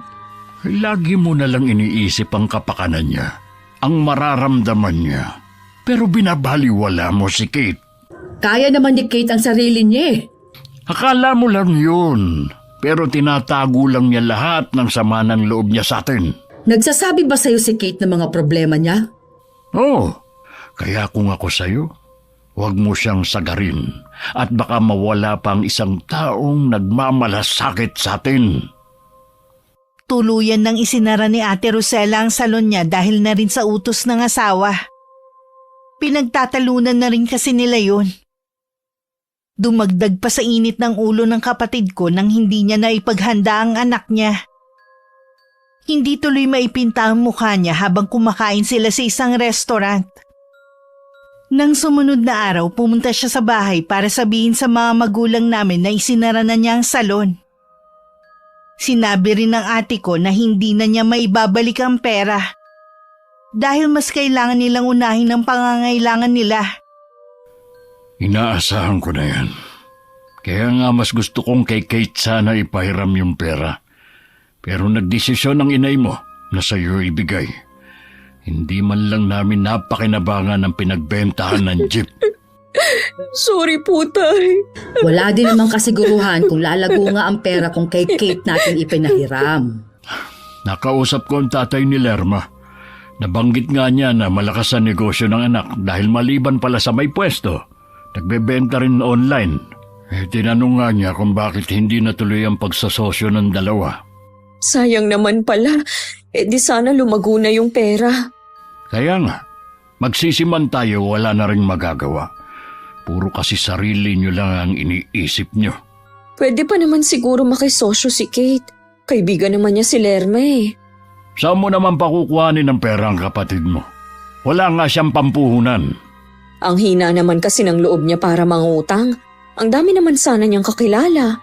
Lagi mo na lang iniisip ang kapakanan niya, ang mararamdaman niya. Pero binabaliwala mo si Kate. Kaya naman ni Kate ang sarili niya eh. Akala mo lang yun, pero tinatago lang niya lahat ng sama ng loob niya sa atin. Nagsasabi ba sa'yo si Kate ng mga problema niya? Oo, kaya kung ako sa'yo, huwag mo siyang sagarin at baka mawala pang isang taong nagmamalasakit sa atin. Tuluyan nang isinara ni Ate Rosella ang salon niya dahil na rin sa utos ng asawa. Pinagtatalunan na rin kasi nila yun. Dumagdag pa sa init ng ulo ng kapatid ko nang hindi niya naipaghanda ang anak niya. Hindi tuloy maipinta ang mukha niya habang kumakain sila sa isang restaurant. Nang sumunod na araw, pumunta siya sa bahay para sabihin sa mga magulang namin na isinara na niya ang salon. Sinabi rin ng ate ko na hindi na niya maibabalik ang pera dahil mas kailangan nilang unahin ang pangangailangan nila. Inaasahan ko na yan. Kaya nga mas gusto kong kay Kate sana ipahiram yung pera. Pero nagdesisyon ang inay mo na sa'yo ibigay. Hindi man lang namin napakinabangan ang pinagbentahan ng jeep. Sorry po, Tay. Wala din namang kasiguruhan kung lalago nga ang pera kung kay Kate natin ipinahiram. Nakausap ko ang tatay ni Lerma. Nabanggit nga niya na malakas ang negosyo ng anak dahil maliban pala sa may pwesto, nagbebenta rin online. Tinanong nga niya kung bakit hindi natuloy ang pagsasosyo ng dalawa. Sayang naman pala. Di sana lumago na yung pera. Kaya nga, magsisiman tayo, wala na rin magagawa. Puro kasi sarili niyo lang ang iniisip niyo. Pwede pa naman siguro makisosyo si Kate. Kaibigan naman niya si Lerma eh. Saan mo naman pakukuhanin ng pera ang kapatid mo? Wala nga siyang pampuhunan. Ang hina naman kasi ng loob niya para mangutang. Ang dami naman sana niyang kakilala.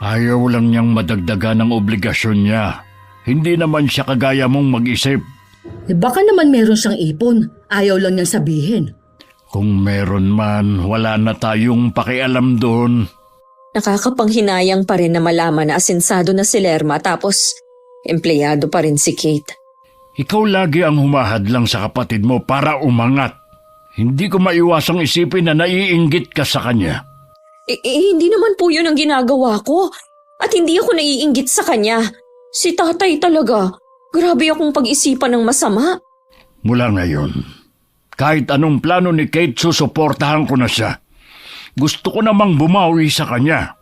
Ayaw lang niyang madagdagan ang obligasyon niya. Hindi naman siya kagaya mong mag-isip. Baka naman meron siyang ipon. Ayaw lang niyang sabihin. Kung meron man, wala na tayong pakialam doon. Nakakapanghinayang pa rin na malaman na asensado na si Lerma tapos empleyado pa rin si Kate. Ikaw lagi ang humahadlang sa kapatid mo para umangat. Hindi ko maiwasang isipin na naiinggit ka sa kanya. Hindi naman po yun ang ginagawa ko. At hindi ako naiinggit sa kanya. Si tatay talaga. Grabe akong pag-isipan ng masama. Mula ngayon, kahit anong plano ni Kate, susuportahan ko na siya. Gusto ko namang bumawi sa kanya.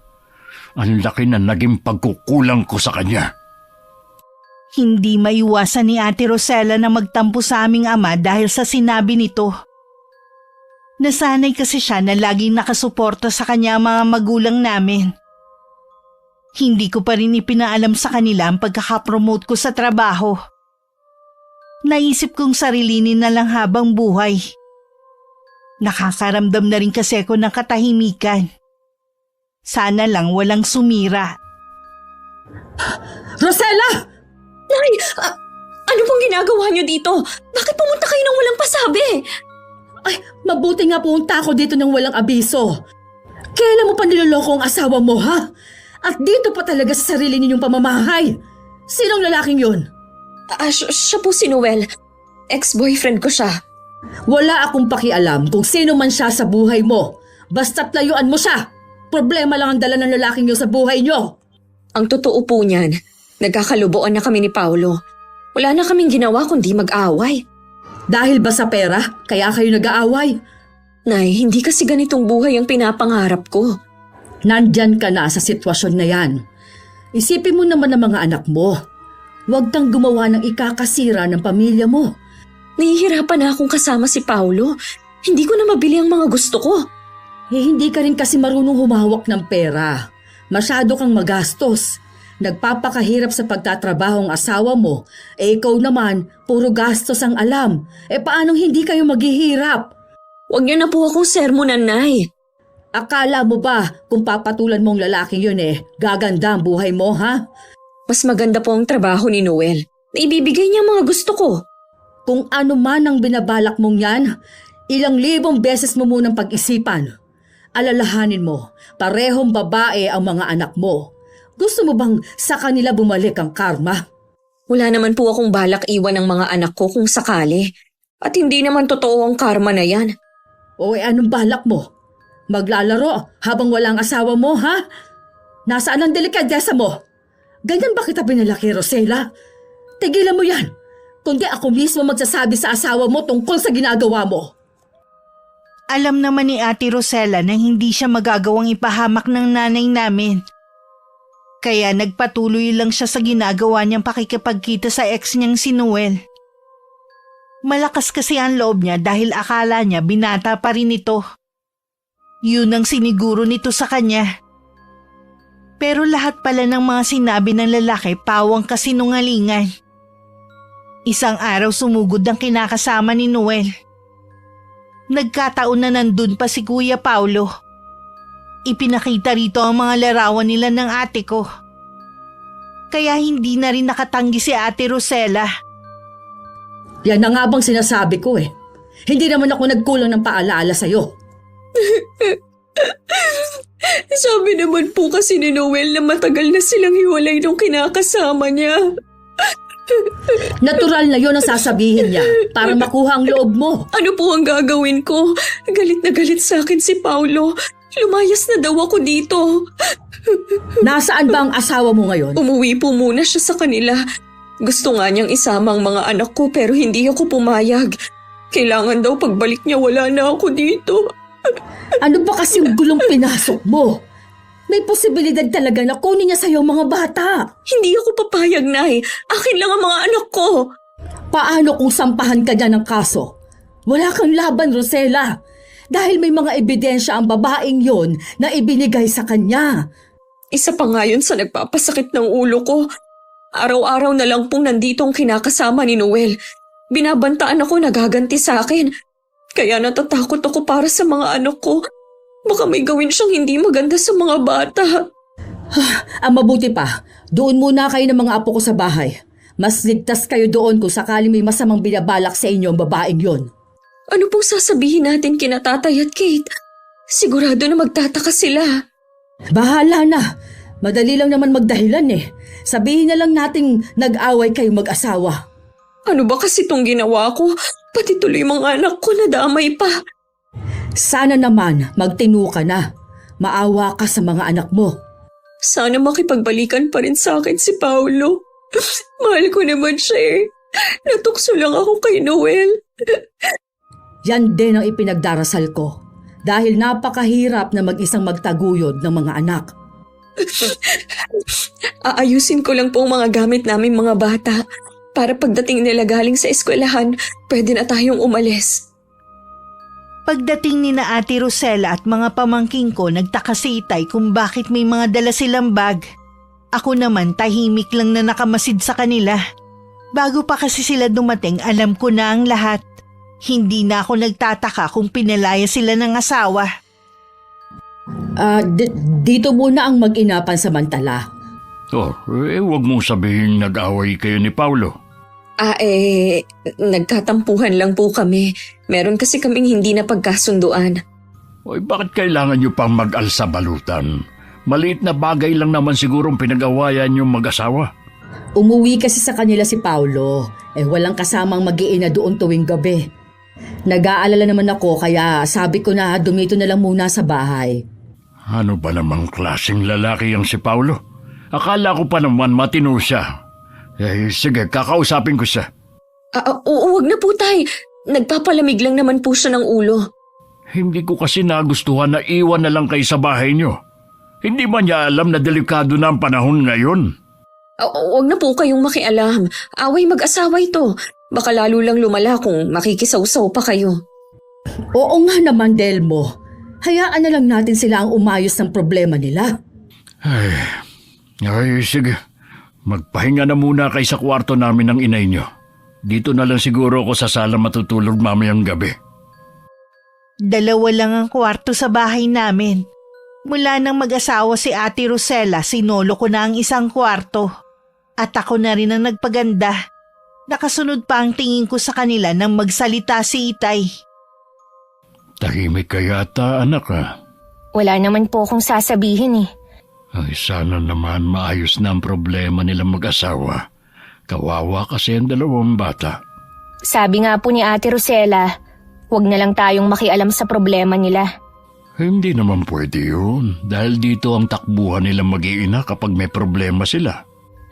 Ang laki na naging pagkukulang ko sa kanya. Hindi maiwasan ni Ate Rosella na magtampo sa aming ama dahil sa sinabi nito. Nasanay kasi siya na laging nakasuporta sa kanya ang mga magulang namin. Hindi ko pa rin ipinaalam sa kanila ang pagkakapromote ko sa trabaho. Naisip kong sarilinin na lang habang buhay. Nakakaramdam na rin kasi ako ng katahimikan. Sana lang walang sumira. Rosella! Nay, ano pong ginagawa niyo dito? Bakit pumunta kayo ng walang pasabi? Ay, mabuti nga pumunta ako dito ng walang abiso. Kailan mo pa niloloko ang asawa mo, ha? At dito pa talaga sa sarili ninyong pamamahay. Sinong lalaking yun? Siya po si Noel. Ex-boyfriend ko siya. Wala akong pakialam kung sino man siya sa buhay mo. Basta't layuan mo siya. Problema lang ang dala ng lalaking yun sa buhay nyo. Ang totoo po niyan, nagkakalubuan na kami ni Paolo. Wala na kaming ginawa kundi mag-away. Dahil ba sa pera, kaya kayo nag-aaway? Nay, hindi kasi ganitong buhay ang pinapangarap ko. Nandyan ka na sa sitwasyon na yan. Isipin mo naman ang mga anak mo. Huwag kang gumawa ng ikakasira ng pamilya mo. Nahihirapan na akong kasama si Paolo. Hindi ko na mabili ang mga gusto ko. Hindi ka rin kasi marunong humawak ng pera. Masyado kang magastos. Nagpapakahirap sa pagtatrabaho ang asawa mo. Ikaw naman, puro gastos ang alam. Paanong hindi kayo maghihirap? Huwag niyo na po akong sermonan, Nay. Akala mo ba kung papatulan mong lalaking yun gaganda ang buhay mo, ha? Mas maganda po ang trabaho ni Noel na ibibigay niya ang mga gusto ko. Kung ano man ang binabalak mong yan, ilang libong beses mo munang pag-isipan. Alalahanin mo, parehong babae ang mga anak mo. Gusto mo bang sa kanila bumalik ang karma? Wala naman po akong balak iwan ng mga anak ko kung sakali. At hindi naman totoo ang karma na yan. O anong balak mo? Maglalaro habang walang asawa mo, ha? Nasaan ang delikadesa mo? Ganyan ba kita pinalaki, Rosella? Tigilan mo yan. Kundi ako mismo magsasabi sa asawa mo tungkol sa ginagawa mo. Alam naman ni Ate Rosella na hindi siya magagawang ipahamak ng nanay namin. Kaya nagpatuloy lang siya sa ginagawa niyang pakikipagkita sa ex niyang si Noel. Malakas kasi ang loob niya dahil akala niya binata pa rin ito. Yun ang siniguro nito sa kanya. Pero lahat pala ng mga sinabi ng lalaki pawang kasinungalingan. Isang araw sumugod ang kinakasama ni Noel. Nagkataon na nandun pa si Kuya Paulo. Ipinakita rito ang mga larawan nila ng ate ko. Kaya hindi na rin nakatanggi si Ate Rosella. Yan na nga bang sinasabi ko Hindi naman ako nagkulang ng paalaala sa'yo. Sabi naman po kasi ni Noel na matagal na silang hiwalay nung kinakasama niya. Natural na yon ang sasabihin niya para makuha ang loob mo. Ano po ang gagawin ko? Galit na galit sa akin si Paulo. Lumayas na daw ako dito. Nasaan ba ang asawa mo ngayon? Umuwi po muna siya sa kanila. Gusto nga niyang isama ang mga anak ko pero hindi ako pumayag. Kailangan daw pagbalik niya wala na ako dito. Ano ba kasi yung gulong pinasok mo? May posibilidad talaga na kunin niya sa'yo ang mga bata. Hindi ako papayag, Nay. Akin lang ang mga anak ko. Paano kung sampahan ka niya ng kaso? Wala kang laban, Rosella. Dahil may mga ebidensya ang babaeng yon na ibinigay sa kanya. Isa pa nga yun sa nagpapasakit ng ulo ko. Araw-araw na lang pong nandito ang kinakasama ni Noel. Binabantaan ako nagaganti sa akin. Kaya natatakot ako para sa mga anak ko. Baka may gawin siyang hindi maganda sa mga bata. Ang mabuti pa, doon muna kayo ng mga apo ko sa bahay. Mas ligtas kayo doon kung sakaling may masamang binabalak sa inyo ang babaeng yon. Ano pong sasabihin natin kina Tatay at Kate? Sigurado na magtataka sila. Bahala na. Madali lang naman magdahilan Sabihin na lang nating nag-away kayo mag-asawa. Ano ba kasi itong ginawa ko? Pati tuloy mga anak ko nadamay pa. Sana naman magtinu ka na. Maawa ka sa mga anak mo. Sana makipagbalikan pa rin sa akin si Paulo. Mahal ko naman siya eh. Natukso lang ako kay Noel. Yan din ang ipinagdarasal ko. Dahil napakahirap na mag-isang magtaguyod ng mga anak. Aayusin ko lang po ang mga gamit namin mga bata. Para pagdating nila galing sa eskwelahan, pwede na tayong umalis. Pagdating ni na Ate Rosella at mga pamangking ko, nagtaka si Itay kung bakit may mga dala silang bag. Ako naman tahimik lang na nakamasid sa kanila. Bago pa kasi sila dumating, alam ko na ang lahat. Hindi na ako nagtataka kung pinalaya sila ng asawa. Dito muna ang mag-ina pansamantala. Huwag mong sabihin nag-away kayo ni Paulo. Nagkatampuhan lang po kami. Meron kasi kaming hindi na pagkasunduan. Bakit kailangan nyo pang mag-alsa balutan? Maliit na bagay lang naman sigurong pinag-awayan yung mag-asawa. Umuwi kasi sa kanila si Paulo. Walang kasamang mag-iina doon tuwing gabi. Nag-aalala naman ako kaya sabi ko na dumito na lang muna sa bahay. Ano ba namang klaseng lalaki ang si Paulo? Akala ko pa naman matino siya. Sige, kakausapin ko siya. Wag na po tay. Nagpapalamig lang naman po siya ng ulo. Hindi ko kasi nagustuhan na iwan na lang kayo sa bahay niyo. Hindi ba niya alam na delikado na ang panahon ngayon? Wag na po kayong makialam. Away mag-asawa ito. Baka lalo lang lumala kung makikisawsaw pa kayo. Oo nga naman, Delmo. Hayaan na lang natin sila ang umayos ng problema nila. Sige. Magpahinga na muna kayo sa kwarto namin ng inay niyo. Dito na lang siguro ako sa sala matutulog mamayang gabi. 2 lang ang kwarto sa bahay namin. Mula nang mag-asawa si Ate Rosella, sinolo ko na ang isang kwarto. At ako na rin ang nagpaganda. Nakasunod pa ang tingin ko sa kanila nang magsalita si Itay. Tahimik ka yata, anak ha? Wala naman po akong sasabihin eh. Sana naman maayos na ang problema nilang mag-asawa. Kawawa kasi ang 2 bata. Sabi nga po ni Ate Rosella, huwag na lang tayong makialam sa problema nila. Hindi naman pwede yun. Dahil dito ang takbuhan nilang mag-iina kapag may problema sila.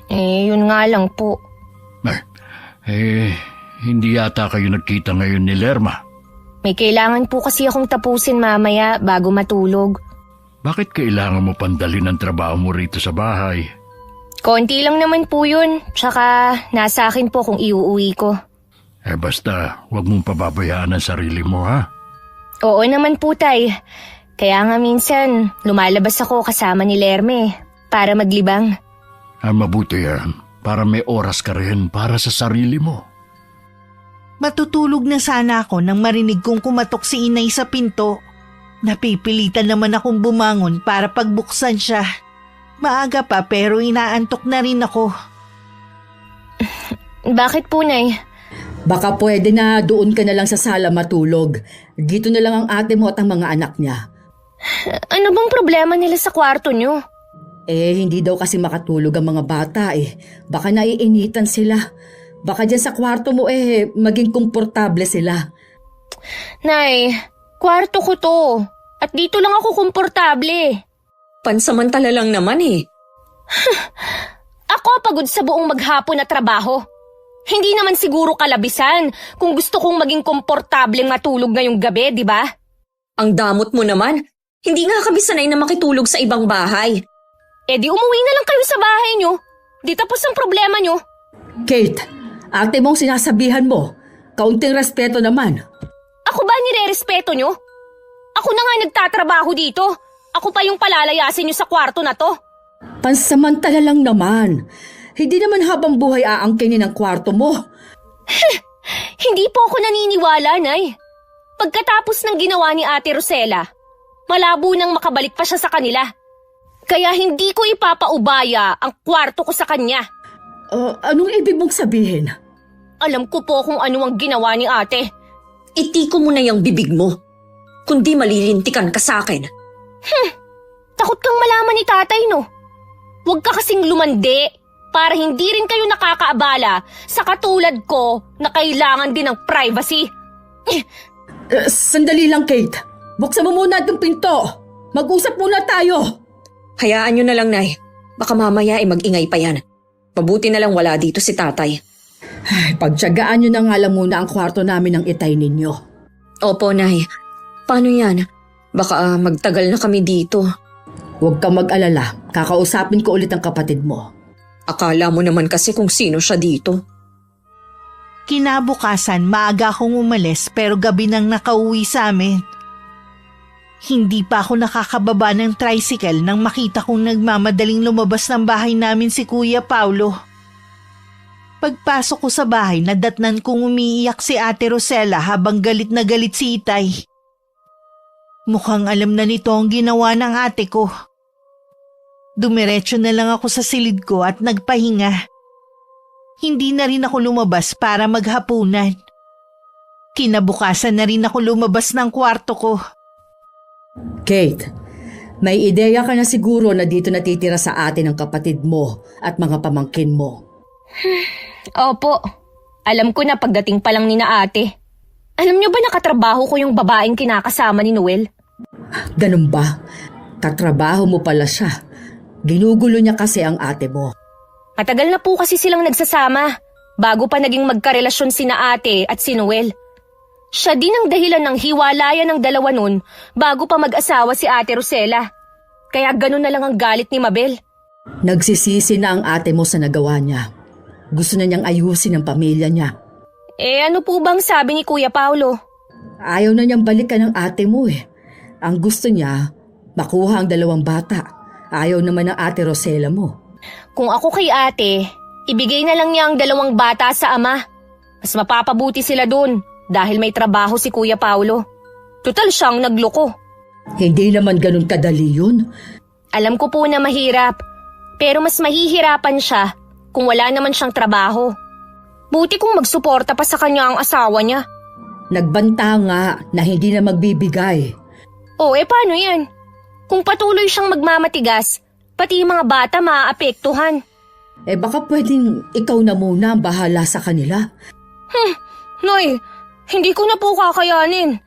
Yun nga lang po. Hindi yata kayo nagkita ngayon ni Lerma. May kailangan po kasi akong tapusin mamaya bago matulog. Bakit kailangan mo pandalhin ang trabaho mo rito sa bahay? Konti lang naman po yun. Tsaka nasa akin po kung iuuwi ko. Basta, huwag mong pababayaan ang sarili mo, ha? Oo naman po, tay. Kaya nga minsan, lumalabas ako kasama ni Lerme para maglibang. Mabuti yan. Para may oras ka rin para sa sarili mo. Matutulog na sana ako nang marinig kong kumatok si Inay sa pinto. Napipilitan naman akong bumangon para pagbuksan siya. Maaga pa pero inaantok na rin ako. Bakit po, Nay? Baka pwede na doon ka na lang sa sala matulog. Dito na lang ang ate mo at ang mga anak niya. Ano bang problema nila sa kwarto niyo? Hindi daw kasi makatulog ang mga bata Baka naiinitan sila. Baka dyan sa kwarto mo maging komportable sila. Nay, kwarto ko to. At dito lang ako komportable. Pansamantala lang naman Ako pagod sa buong maghapon na trabaho. Hindi naman siguro kalabisan kung gusto kong maging komportableng matulog ngayong gabi, di ba? Ang damot mo naman. Hindi nga kami sanay na makitulog sa ibang bahay. Di umuwi na lang kayo sa bahay nyo. Di tapos ang problema nyo. Kate, ate mong sinasabihan mo. Kaunting respeto naman. Ako ba nire-respeto nyo? Ako na nga nagtatrabaho dito. Ako pa yung palalayasin nyo sa kwarto na to. Pansamantala lang naman. Hindi naman habang buhay aangkinin ang kwarto mo. Hindi po ako naniniwala, Nay. Pagkatapos ng ginawa ni Ate Rosella, malabo nang makabalik pa siya sa kanila. Kaya hindi ko ipapaubaya ang kwarto ko sa kanya. Anong ibig mong sabihin? Alam ko po kung ano ang ginawa ni ate. Itiko mo na yung bibig mo. Kundi malilintikan ka sa akin. Takot kang malaman ni tatay, no? Huwag ka kasing lumandi. para hindi rin kayo nakakaabala sa katulad ko na kailangan din ng privacy. Sandali lang, Kate. Buksan mo muna itong pinto. Mag-usap muna tayo. Hayaan nyo na lang, Nay. Baka mamaya ay mag-ingay pa yan. Mabuti na lang wala dito si tatay. Ay, pagtyagaan nyo na nga lang muna ang kwarto namin ng itay ninyo. Opo, Nay. Paano yan? Baka magtagal na kami dito. Huwag kang mag-alala. Kakausapin ko ulit ang kapatid mo. Akala mo naman kasi kung sino siya dito. Kinabukasan, maaga akong umalis pero gabi nang nakauwi sa amin. Hindi pa ako nakakababa ng tricycle nang makita kong nagmamadaling lumabas ng bahay namin si Kuya Paulo. Pagpasok ko sa bahay, nadatnan kong umiiyak si Ate Rosella habang galit na galit si Itay. Mukhang alam na nito ang ginawa ng ate ko. Dumiretso na lang ako sa silid ko at nagpahinga. Hindi na rin ako lumabas para maghapunan. Kinabukasan na rin ako lumabas ng kwarto ko. Kate, may ideya ka na siguro na dito natitira sa atin ang kapatid mo at mga pamangkin mo. Opo, alam ko na pagdating pa lang ni na ate. Alam niyo ba nakatrabaho ko yung babaeng kinakasama ni Noel? Ganun ba? Katrabaho mo pala siya. Ginugulo niya kasi ang ate mo. Matagal na po kasi silang nagsasama, bago pa naging magkarelasyon sina ate at si Noel. Siya din ang dahilan ng hiwalayan ng dalawa nun bago pa mag-asawa si Ate Rosella. Kaya ganun na lang ang galit ni Mabel. Nagsisisi na ang ate mo sa nagawa niya. Gusto na niyang ayusin ang pamilya niya. Ano po bang sabi ni Kuya Paulo? Ayaw na niyang balikan ang ate mo eh. Ang gusto niya, makuha ang dalawang bata. Ayaw naman ng Ate Rosella mo. Kung ako kay ate, ibigay na lang niya ang dalawang bata sa ama. Mas mapapabuti sila dun dahil may trabaho si Kuya Paulo. Tutal siyang nagloko. Hindi naman ganun kadali yun. Alam ko po na mahirap, pero mas mahihirapan siya kung wala naman siyang trabaho. Buti kung magsuporta pa sa kanya ang asawa niya. Nagbanta nga na hindi na magbibigay. Paano yan? Kung patuloy siyang magmamatigas, pati yung mga bata maaapektuhan. Baka pwedeng ikaw na muna ang bahala sa kanila. Noy, hindi ko na po kakayanin.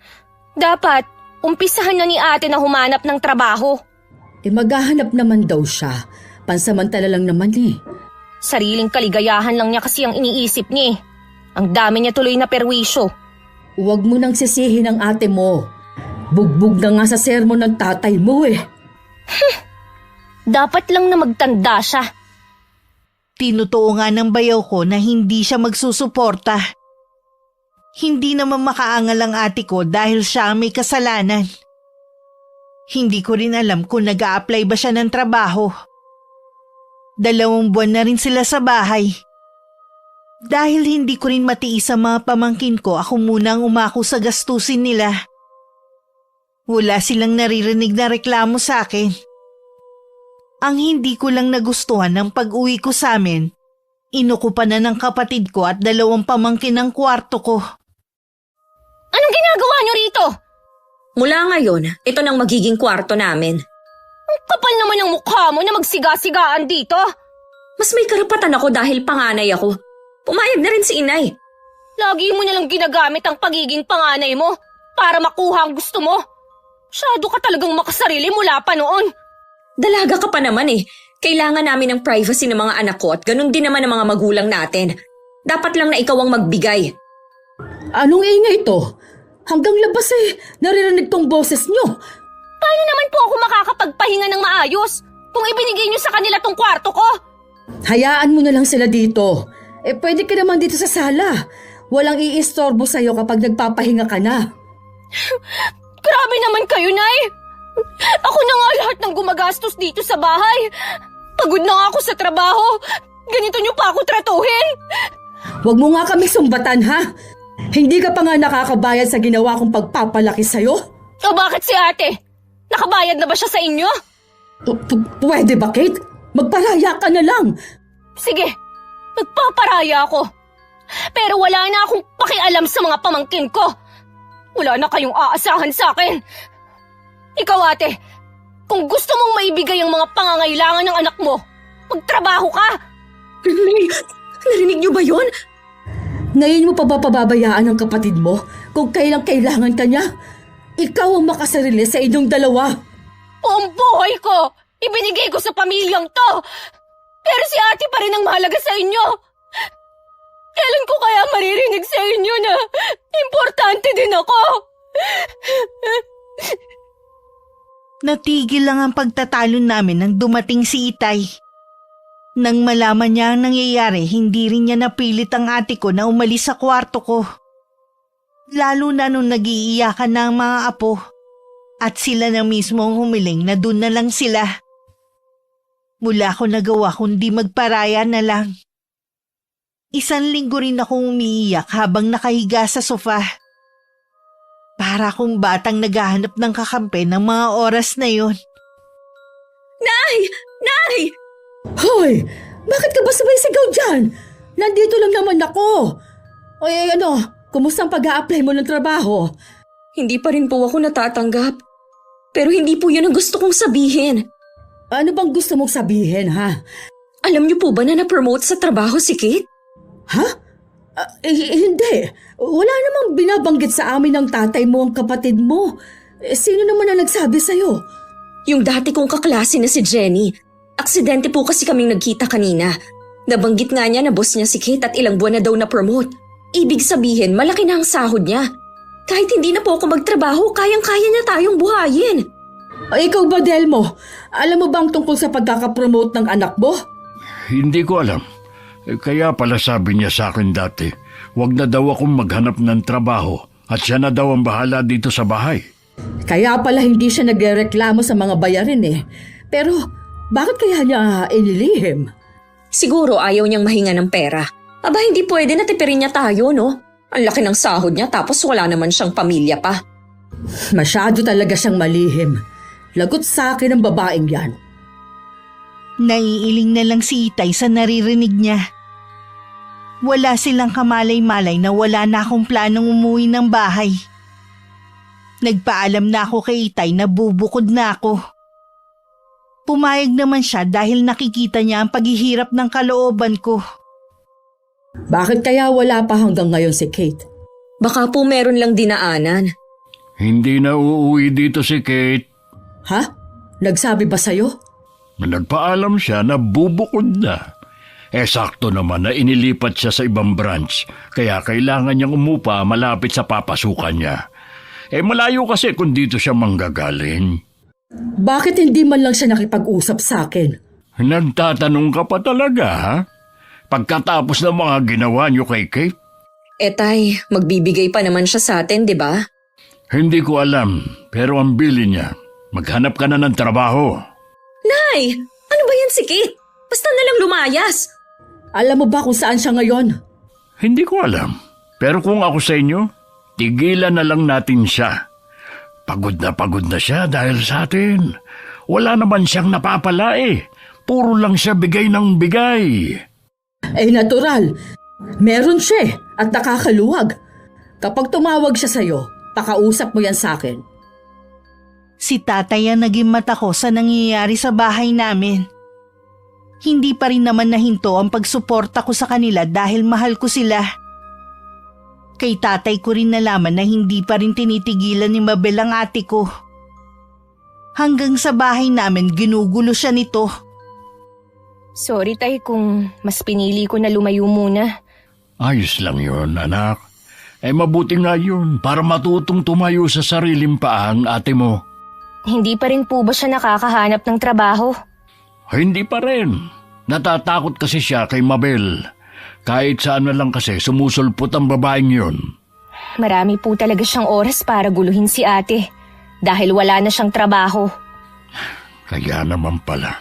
Dapat, umpisahan na ni ate na humanap ng trabaho. Maghahanap naman daw siya. Pansamantala lang naman eh. Sariling kaligayahan lang niya kasi ang iniisip niya eh. Ang dami niya tuloy na perwisyo. Huwag mo nang sisihin ang ate mo. Bugbog na nga sa sermon ng tatay mo eh. Dapat lang na magtanda siya. Tinutuo nga ng bayaw ko na hindi siya magsusuporta. Hindi naman makaangal ang ate ko dahil siya ang may kasalanan. Hindi ko rin alam kung nag-a-apply ba siya ng trabaho. 2 buwan na rin sila sa bahay. Dahil hindi ko rin matiis ang mga pamangkin ko, ako muna ang umako sa gastusin nila. Wala silang naririnig na reklamo sa akin. Ang hindi ko lang nagustuhan ng pag-uwi ko sa amin, inukupan na ng kapatid ko at 2 pamangkin ang kwarto ko. Anong ginagawa niyo rito? Mula ngayon, ito nang magiging kwarto namin. Ang kapal naman ng mukha mo na magsiga-sigaan dito. Mas may karapatan ako dahil panganay ako. Pumayag na rin si inay. Lagi mo nalang ginagamit ang pagiging panganay mo para makuha ang gusto mo. Masyado ka talagang makasarili mula pa noon. Dalaga ka pa naman eh. Kailangan namin ng privacy ng mga anak ko at ganun din naman ng mga magulang natin. Dapat lang na ikaw ang magbigay. Anong ingay ito? Hanggang labas eh, naririnig tong boses nyo. Paano naman po ako makakapagpahinga ng maayos kung ibinigay niyo sa kanila tong kwarto ko? Hayaan mo na lang sila dito. Pwede ka naman dito sa sala. Walang iistorbo sa'yo kapag nagpapahinga ka na. Grabe naman kayo, Nay! Ako na nga lahat ng gumagastos dito sa bahay. Pagod na nga ako sa trabaho. Ganito niyo pa ako tratuhin. Huwag mo nga kami sumbatan, ha? Hindi ka pa nga nakakabayad sa ginawa kong pagpapalaki sa'yo? O bakit si ate? Nakabayad na ba siya sa inyo? Pwede ba, Kate? Magparaya ka na lang. Sige, nagpaparaya ako. Pero wala na akong pakialam sa mga pamangkin ko. Wala na kayong aasahan sa akin. Ikaw ate, kung gusto mong maibigay ang mga pangangailangan ng anak mo, magtrabaho ka. May, narinig niyo ba yon? Ngayon mo pa ba pababayaan ang kapatid mo kung kailang kailangan ka niya? Ikaw ang makasarili sa inyong dalawa. Buong buhay ko, ibinigay ko sa pamilyang to. Pero si ate pa rin ang mahalaga sa inyo. Kailan ko kaya maririnig sa inyo na importante din ako? Natigil lang ang pagtatalo namin nang dumating si Itay. Nang malaman niya ang nangyayari, hindi rin niya napilit ang ate ko na umalis sa kwarto ko. Lalo na nung nag-iiyakan na ang mga apo. At sila na mismo ang humiling na doon na lang sila. Wala ko nagawa kundi magparaya na lang. 1 linggo rin akong umiiyak habang nakahiga sa sofa. Para akong batang naghahanap ng kakampi ng mga oras na yon. Nay! Nay! Hoy! Bakit ka ba sabay sigaw dyan? Nandito lang naman ako. Ay, kumusta ang pag-a-apply mo ng trabaho? Hindi pa rin po ako natatanggap. Pero hindi po yun ang gusto kong sabihin. Ano bang gusto mong sabihin, ha? Alam niyo po ba na na-promote sa trabaho si Kate? Ha? Hindi. Wala namang binabanggit sa amin ng tatay mo ang kapatid mo. Sino naman ang nagsabi sa'yo? Yung dati kong kaklase na si Jenny. Aksidente po kasi kaming nagkita kanina. Nabanggit nga niya na boss niya si Kate at ilang buwan na daw na-promote. Ibig sabihin, malaki na ang sahod niya. Kahit hindi na po ako magtrabaho, kayang-kaya niya tayong buhayin. Ay, ikaw ba, Delmo? Alam mo bang tungkol sa pagkakapromote ng anak mo? Hindi ko alam. Kaya pala sabi niya sa akin dati, wag na daw akong maghanap ng trabaho at siya na daw ang bahala dito sa bahay. Kaya pala hindi siya nagrereklamo sa mga bayarin eh. Pero bakit kaya niya inilihim? Siguro ayaw niyang mahinga ng pera. Aba, hindi pwede na tipirin niya tayo, no? Ang laki ng sahod niya tapos wala naman siyang pamilya pa. Masyado talaga siyang malihim. Lagot sa akin ang babaeng yan. Naiiling na lang si Itay sa naririnig niya. Wala silang kamalay-malay na wala na akong planong umuwi ng bahay. Nagpaalam na ako kay Itay na bubukod na ako. Pumayag naman siya dahil nakikita niya ang paghihirap ng kalooban ko. Bakit kaya wala pa hanggang ngayon si Kate? Baka po meron lang dinaanan. Hindi na uuwi dito si Kate. Ha? Nagsabi ba sa'yo? Nagpaalam siya na bubukod na. Sakto naman na inilipat siya sa ibang branch, kaya kailangan niyang umupa malapit sa papasukan niya. Malayo kasi kung dito siya manggagaling. Bakit hindi man lang siya nakipag-usap sa akin? Nagtatanong ka pa talaga, ha? Pagkatapos ng mga ginawa niyo kay Kate? Tay, magbibigay pa naman siya sa atin, di ba? Hindi ko alam, pero ang bili niya, maghanap ka na ng trabaho. Nay! Ano ba yan si Kate? Basta na lang lumayas. Alam mo ba kung saan siya ngayon? Hindi ko alam, pero kung ako sa inyo, tigilan na lang natin siya. Pagod na siya dahil sa atin. Wala naman siyang napapala eh. Puro lang siya bigay ng bigay. Natural. Meron siya at nakakaluwag. Kapag tumawag siya sa'yo, pakausap mo yan sa akin. Si tatay ang naging mata ko sa nangyayari sa bahay namin. Hindi pa rin naman nahinto ang pagsuporta ko sa kanila dahil mahal ko sila. Kay tatay ko rin nalaman na hindi pa rin tinitigilan ni Mabel ang ate ko. Hanggang sa bahay namin ginugulo siya nito. Sorry tay kung mas pinili ko na lumayo muna. Ayos lang yun, anak. Mabuti nga yun para matutong tumayo sa sariling paa ang ate mo. Hindi pa rin po ba siya nakakahanap ng trabaho? Hindi pa rin. Natatakot kasi siya kay Mabel. Kahit saan na lang kasi sumusulpot ang babaeng yun. Marami po talaga siyang oras para guluhin si ate dahil wala na siyang trabaho. Kaya naman pala.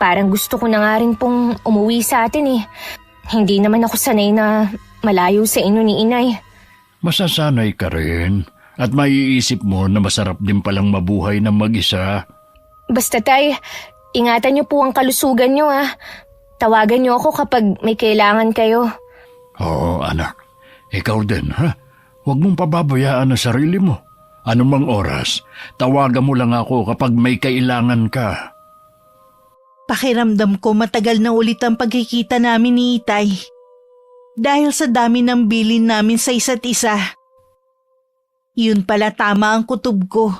Parang gusto ko na nga rin pong umuwi sa atin eh. Hindi naman ako sanay na malayo sa inyo ni inay. Masasanay ka rin at maiisip mo na masarap din palang mabuhay ng mag-isa. Basta tay, ingatan niyo po ang kalusugan niyo ah. Tawagan niyo ako kapag may kailangan kayo. Oo, anak. Ikaw din, ha? Huwag mong pababayaan ang sarili mo. Anumang oras, tawagan mo lang ako kapag may kailangan ka. Pakiramdam ko matagal na ulit ang pagkikita namin ni Itay. Dahil sa dami ng bilin namin sa isa't isa. Yun pala tama ang kutob ko.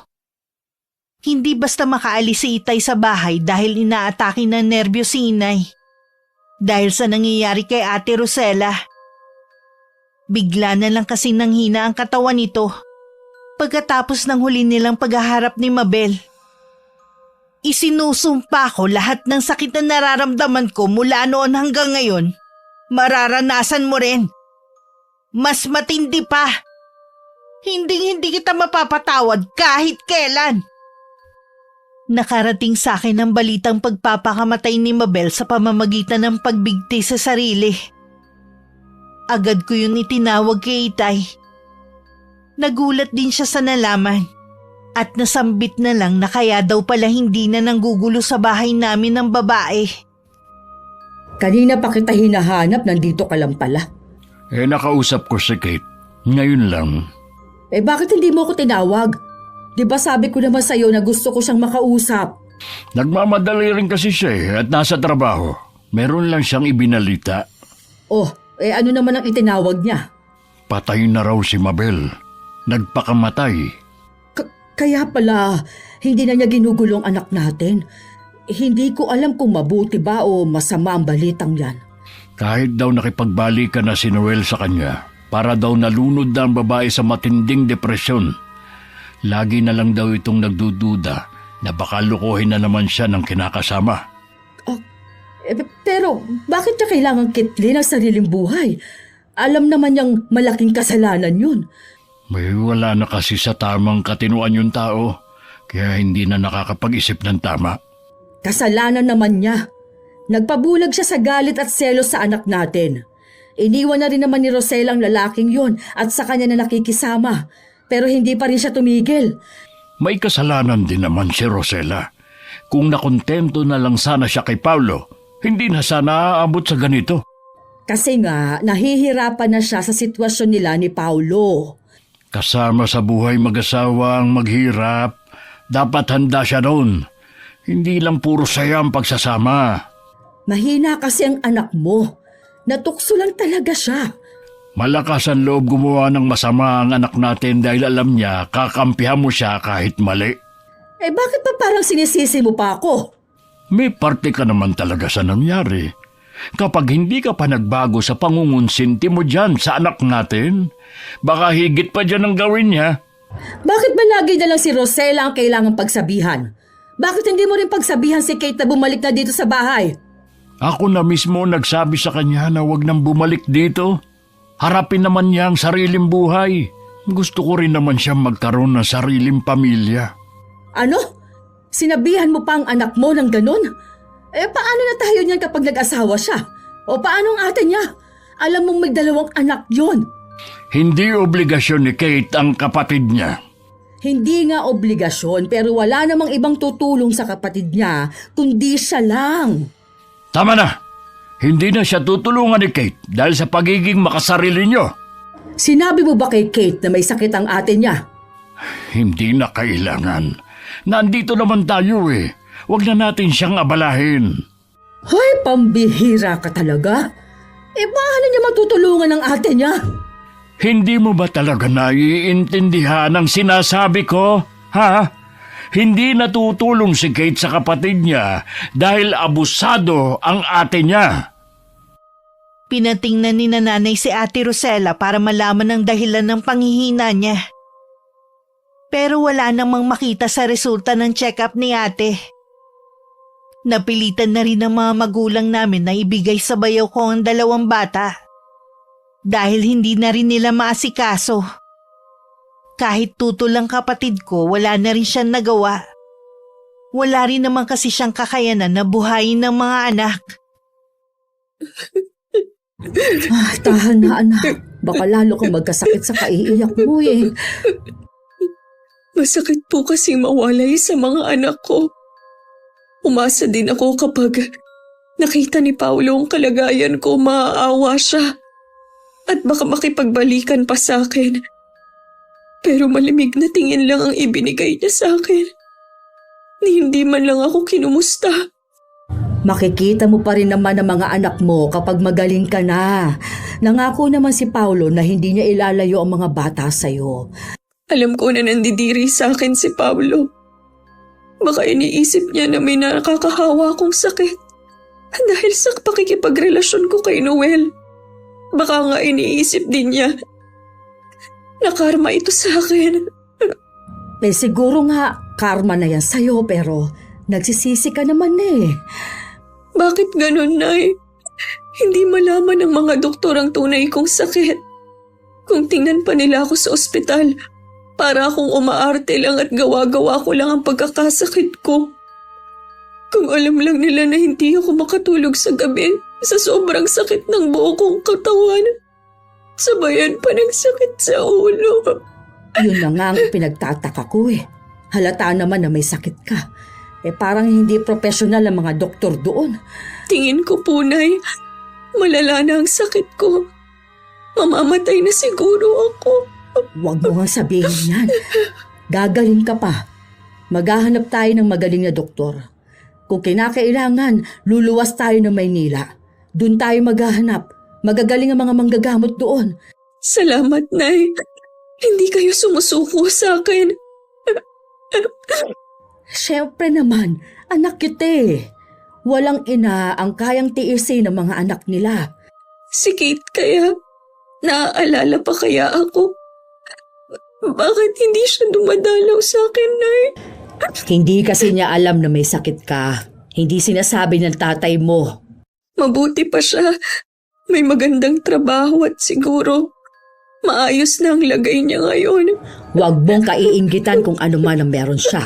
Hindi basta makaalis si Itay sa bahay dahil inaatake ng nerbyo si Inay. Dahil sa nangyayari kay Ate Rosella. Bigla na lang kasing nanghina ang katawan nito. Pagkatapos ng huli nilang paghaharap ni Mabel. Isinusumpa ko lahat ng sakit na nararamdaman ko mula noon hanggang ngayon. Mararanasan mo rin. Mas matindi pa. Hindi kita mapapatawad kahit kailan. Nakarating sa akin ang balitang pagpapakamatay ni Mabel sa pamamagitan ng pagbigti sa sarili. Agad ko yun itinawag kay Itay. Nagulat din siya sa nalaman. At nasambit na lang na kaya daw pala hindi na nanggugulo sa bahay namin ng babae. Kanina pa kita hinahanap, nandito ka lang pala. Nakausap ko si Kate. Ngayon lang. Bakit hindi mo ko tinawag? Di ba sabi ko naman sa'yo na gusto ko siyang makausap? Nagmamadali rin kasi siya at nasa trabaho. Meron lang siyang ibinalita. Ano naman ang itinawag niya? Patay na raw si Mabel. Nagpakamatay. Kaya pala, hindi na niya ginugulong anak natin. Hindi ko alam kung mabuti ba o masama ang balitang yan. Kahit daw nakipagbalikan na si Noel sa kanya, para daw nalunod na ang babae sa matinding depresyon. Lagi na lang daw itong nagdududa na baka lukuhin na naman siya ng kinakasama. Pero bakit niya kailangan kitlin ang sariling buhay? Alam naman niyang malaking kasalanan yun. May wala na kasi sa tamang katinuan yung tao, kaya hindi na nakakapag-isip ng tama. Kasalanan naman niya. Nagpabulag siya sa galit at selos sa anak natin. Iniwan na rin naman ni Rosella ang lalaking yon at sa kanya na nakikisama. Pero hindi pa rin siya tumigil. May kasalanan din naman si Rosella. Kung nakontento na lang sana siya kay Paulo, hindi na sana aabot sa ganito. Kasi nga, nahihirapan na siya sa sitwasyon nila ni Paulo. Kasama sa buhay mag-asawa ang maghirap. Dapat handa siya noon. Hindi lang puro saya ang pagsasama. Mahina kasi ang anak mo. Natukso lang talaga siya. Malakas ang loob gumawa ng masama ang anak natin dahil alam niya kakampihan mo siya kahit mali. Bakit pa parang sinisisi mo pa ako? May parte ka naman talaga sa nangyari. Kapag hindi ka pa nagbago sa pangungunsinti mo dyan sa anak natin, baka higit pa dyan ang gawin niya. Bakit ba lagi na lang si Rosella ang kailangang pagsabihan? Bakit hindi mo rin pagsabihan si Kate na bumalik na dito sa bahay? Ako na mismo nagsabi sa kanya na huwag nang bumalik dito. Harapin naman niya ang sariling buhay. Gusto ko rin naman siya magkaroon ng sariling pamilya. Ano? Sinabihan mo pa ang anak mo ng ganun? Paano na tayo niyan kapag nag-asawa siya? O paano ang ate niya? Alam mong may 2 anak yon. Hindi obligasyon ni Kate ang kapatid niya. Hindi nga obligasyon pero wala namang ibang tutulong sa kapatid niya kundi siya lang. Tama na! Hindi na siya tutulungan ni Kate dahil sa pagiging makasarili niyo. Sinabi mo ba kay Kate na may sakit ang ate niya? Hindi na kailangan. Nandito naman tayo eh. Huwag na natin siyang abalahin. Hoy, pambihira ka talaga. Paano niya matutulungan ang ate niya? Hindi mo ba talaga naiintindihan ang sinasabi ko? Ha? Hindi natutulong si Kate sa kapatid niya dahil abusado ang ate niya. Pinatingnan ni nanay si Ate Rosella para malaman ang dahilan ng panghihina niya. Pero wala namang makita sa resulta ng check-up ni ate. Napilitan na rin ng mga magulang namin na ibigay sa bayaw ko ang 2 bata. Dahil hindi na rin nila maasikaso. Kahit tutol ang kapatid ko, wala na rin siyang nagawa. Wala rin naman kasi siyang kakayanan na buhayin ng mga anak. Tahan na anak. Baka lalo kang magkasakit sa kaiiyak mo eh. Masakit po kasi mawalay sa mga anak ko. Umasa din ako kapag nakita ni Paulo ang kalagayan ko, maaawa siya. At baka makipagbalikan pa sa akin. Pero malimig na tingin lang ang ibinigay niya sa akin. Ni hindi man lang ako kinumusta. Makikita mo pa rin naman ang mga anak mo kapag magaling ka na. Nangako naman si Paulo na hindi niya ilalayo ang mga bata sa'yo. Alam ko na nandidiri sa akin si Pablo. Baka iniisip niya na may nakakahawa akong sakit dahil sa pakikipagrelasyon ko kay Noel. Baka nga iniisip din niya na karma ito sa akin. Siguro nga karma na yan sa'yo pero nagsisisi ka naman eh. Bakit ganun, Nay? Hindi malaman ng mga doktor ang tunay kong sakit. Kung tingnan pa nila ako sa ospital, para akong umaarte lang at gawa-gawa ko lang ang pagkakasakit ko. Kung alam lang nila na hindi ako makatulog sa gabi sa sobrang sakit ng buo kong katawan, sabayan pa ng sakit sa ulo. Yun na nga ang pinagtataka ko eh. Halata naman na may sakit ka. Parang hindi profesional ang mga doktor doon. Tingin ko po, Nay, malala na ang sakit ko. Mamamatay na siguro ako. Huwag mo nga sabihin yan. Gagaling ka pa. Maghahanap tayo ng magaling na doktor. Kung kinakailangan, luluwas tayo ng Maynila. Doon tayo maghahanap. Magagaling ang mga manggagamot doon. Salamat, Nay. Hindi kayo sumusuko sa akin. Siyempre naman, anak kita eh. Walang ina ang kayang tiisin ng mga anak nila. Si Kate kaya? Naaalala pa kaya ako? Bakit hindi siya dumadalaw sa akin, Nay? Hindi kasi niya alam na may sakit ka. Hindi sinasabi ng tatay mo. Mabuti pa siya. May magandang trabaho at siguro maayos na ang lagay niya ngayon. Huwag mong kaiinggitan kung ano man ang meron siya.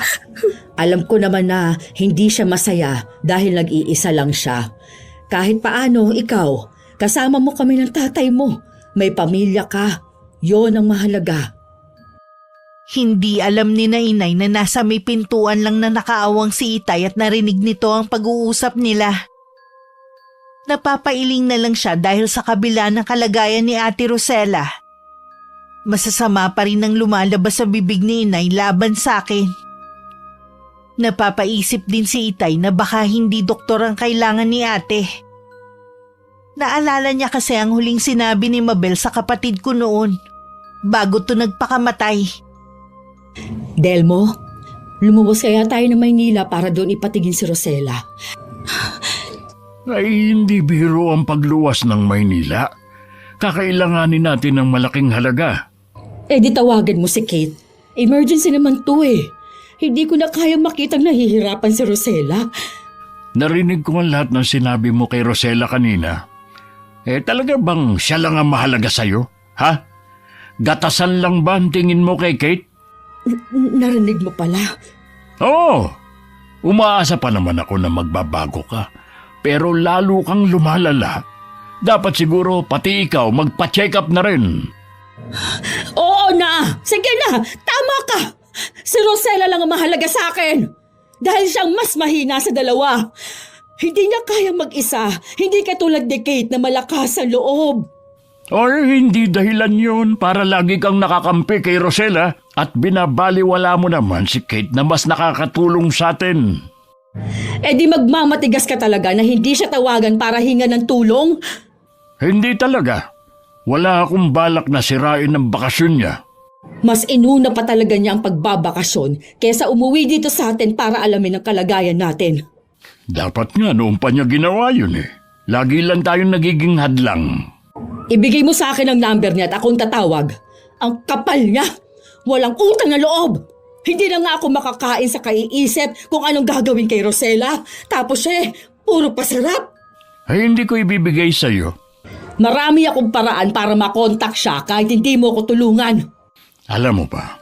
Alam ko naman na hindi siya masaya dahil nag-iisa lang siya. Kahit paano, ikaw, kasama mo kami ng tatay mo. May pamilya ka. Yon ang mahalaga. Hindi alam ni na inay na nasa may pintuan lang na nakaawang si Itay at narinig nito ang pag-uusap nila. Napapailing na lang siya dahil sa kabila ng kalagayan ni Ate Rosella. Masasama pa rin ang lumalabas sa bibig ni inay laban sa akin. Napapaisip din si Itay na baka hindi doktor ang kailangan ni ate. Naalala niya kasi ang huling sinabi ni Mabel sa kapatid ko noon, bago to nagpakamatay. Delmo, lumuwas kaya tayo ng Maynila para doon ipatigin si Rosella. Ay hindi biro ang pagluwas ng Maynila. Kakailanganin natin ng malaking halaga. Di tawagan mo si Kate. Emergency naman to eh. Hindi ko na kaya makitang nahihirapan si Rosella. Narinig ko ang lahat ng sinabi mo kay Rosella kanina. Talaga bang siya lang ang mahalaga sa'yo? Ha? Gatasan lang ba ang tingin mo kay Kate? Narinig mo pala. Oo. Umaasa pa naman ako na magbabago ka. Pero lalo kang lumalala. Dapat siguro pati ikaw magpa-check up na rin. Oo na! Sige na! Tama ka! Si Rosella lang ang mahalaga sa akin. Dahil siyang mas mahina sa dalawa. Hindi niya kaya mag-isa. Hindi katulad ni Kate na malakas ang loob. Or hindi dahilan yun para lagi kang nakakampi kay Rosella at binabaliwala mo naman si Kate na mas nakakatulong sa atin. Di magmamatigas ka talaga na hindi siya tawagan para hinga ng tulong? Hindi talaga. Wala akong balak na sirain ang bakasyon niya. Mas inuna pa talaga niya ang pagbabakasyon kaysa umuwi dito sa atin para alamin ang kalagayan natin. Dapat nga noon pa niya ginawa yun eh. Lagi lang tayong nagiging hadlang. Ibigay mo sa akin ang number niya at akong tatawag. Ang kapal niya! Walang utang na loob! Hindi na nga ako makakain sa kaiisip kung anong gagawin kay Rosella. Tapos puro pasarap. Ay hindi ko ibibigay sa'yo. Marami akong paraan para makontak siya kahit hindi mo ko tulungan. Alam mo ba,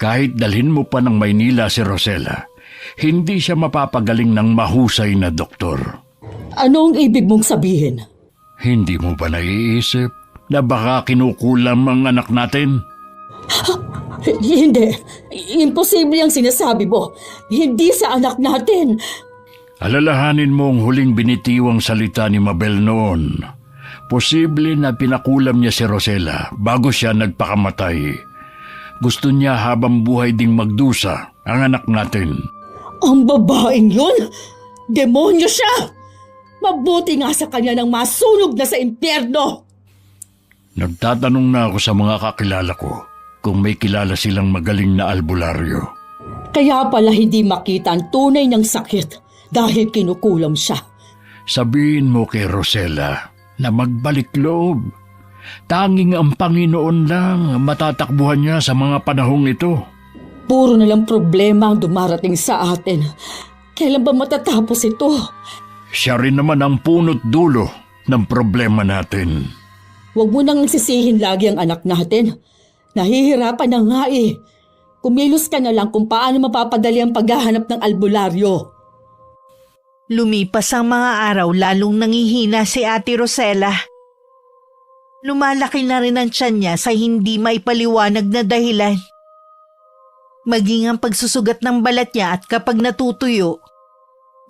kahit dalhin mo pa ng Maynila si Rosella, hindi siya mapapagaling ng mahusay na doktor. Anong ibig mong sabihin? Hindi mo ba naiisip na baka kinukulam ang anak natin? Hindi. Imposible ang sinasabi mo. Hindi sa anak natin. Alalahanin mo ang huling binitiwang salita ni Mabel noon. Posible na pinakulam niya si Rosella bago siya nagpakamatay. Gusto niya habang buhay ding magdusa ang anak natin. Ang babaeng yun? Demonyo siya! Mabuti nga sa kanya nang masunog na sa impyerno! Nagtatanong na ako sa mga kakilala ko kung may kilala silang magaling na albularyo. Kaya pala hindi makita ang tunay ng sakit dahil kinukulam siya. Sabihin mo kay Rosella na magbalik loob. Tanging ang Panginoon lang matatakbuhan niya sa mga panahong ito. Puro na lang problema ang dumarating sa atin. Kailan ba matatapos ito? Siya rin naman ang punot dulo ng problema natin. Huwag mo nang sisihin lagi ang anak natin. Nahihirapan na nga eh. Kumilos ka na lang kung paano mapapadali ang paghahanap ng albularyo. Lumipas ang mga araw lalong nangihina si Ate Rosella. Lumalaki na rin ang tiyan niya sa hindi maipaliwanag na dahilan. Maging ang pagsusugat ng balat niya at kapag natutuyo,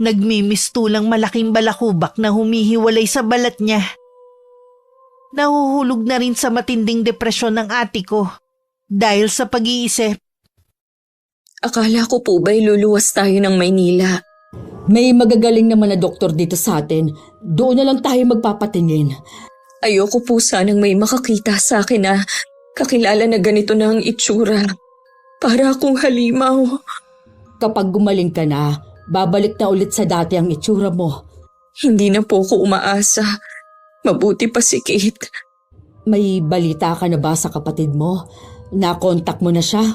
nagmimistulang malaking balakubak na humihiwalay sa balat niya. Nahuhulog na rin sa matinding depresyon ng ate ko dahil sa pag-iisip. Akala ko po ba'y luluwas tayo ng Maynila? May magagaling naman na doktor dito sa atin. Doon na lang tayo magpapatingin. Ayoko po sanang may makakita sa akin na kakilala na ganito na ang itsura. Para akong halimaw. Kapag gumaling ka na, babalik na ulit sa dati ang itsura mo. Hindi na po ko umaasa. Mabuti pa si Kate. May balita ka na ba sa kapatid mo? Nakontak mo na siya?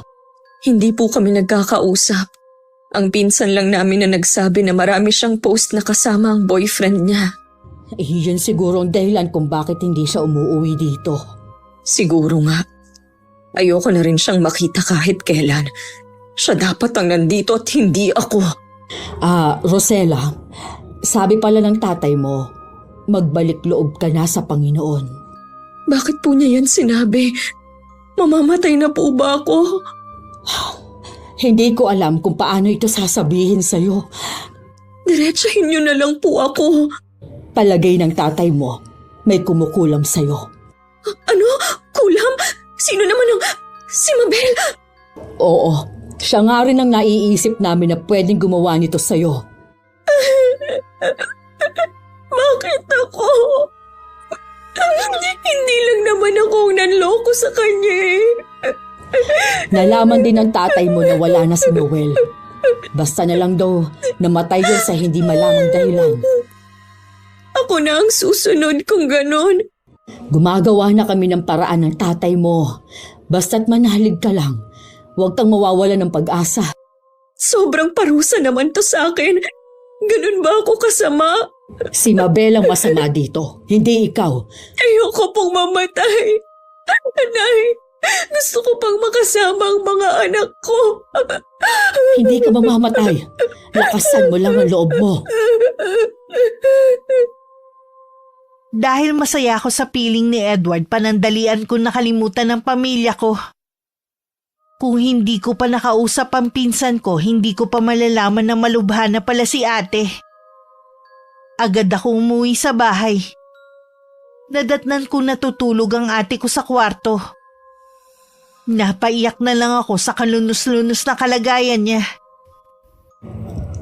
Hindi po kami nagkakausap. Ang pinsan lang namin na nagsabi na marami siyang post na kasama ang boyfriend niya. Yun siguro ang dahilan kung bakit hindi siya umuwi dito. Siguro nga. Ayoko na rin siyang makita kahit kailan. Siya dapat ang nandito at hindi ako. Rosella, sabi pala ng tatay mo, magbalik loob ka na sa Panginoon. Bakit po niya yan sinabi? Mamamatay na po ba ako? Hindi ko alam kung paano ito sasabihin sa'yo. Diretsahin niyo na lang po ako. Palagay ng tatay mo, may kumukulam sa'yo. Ano? Kulam? Sino naman ang... Si Mabel? Oo, siya nga rin ang naiisip namin na pwedeng gumawa nito sa'yo. Bakit ako? Hindi lang naman ako ang nanloko sa kanya eh. Nalaman din ng tatay mo na wala na si Noel. Basta na lang daw namatay yun sa hindi malamang dahilan. Ako na ang susunod kung ganon. Gumagawa na kami ng paraan ng tatay mo. Basta't manalig ka lang. Huwag kang mawawala ng pag-asa. Sobrang parusa naman to sa akin. Ganun ba ako kasama? Si Mabel ang masama dito, hindi ikaw. Ayoko pong mamatay. Anay, gusto ko pang makasama ang mga anak ko. Hindi ka mamamatay. Lakasan mo lang ang loob mo. Dahil masaya ako sa piling ni Edward, panandalian ko nakalimutan ng pamilya ko. Kung hindi ko pa nakausap ang pinsan ko, hindi ko pa malalaman na malubha na pala si ate. Agad ako umuwi sa bahay. Nadatnan ko natutulog ang ate ko sa kwarto. Napaiyak na lang ako sa kalunos-lunos na kalagayan niya.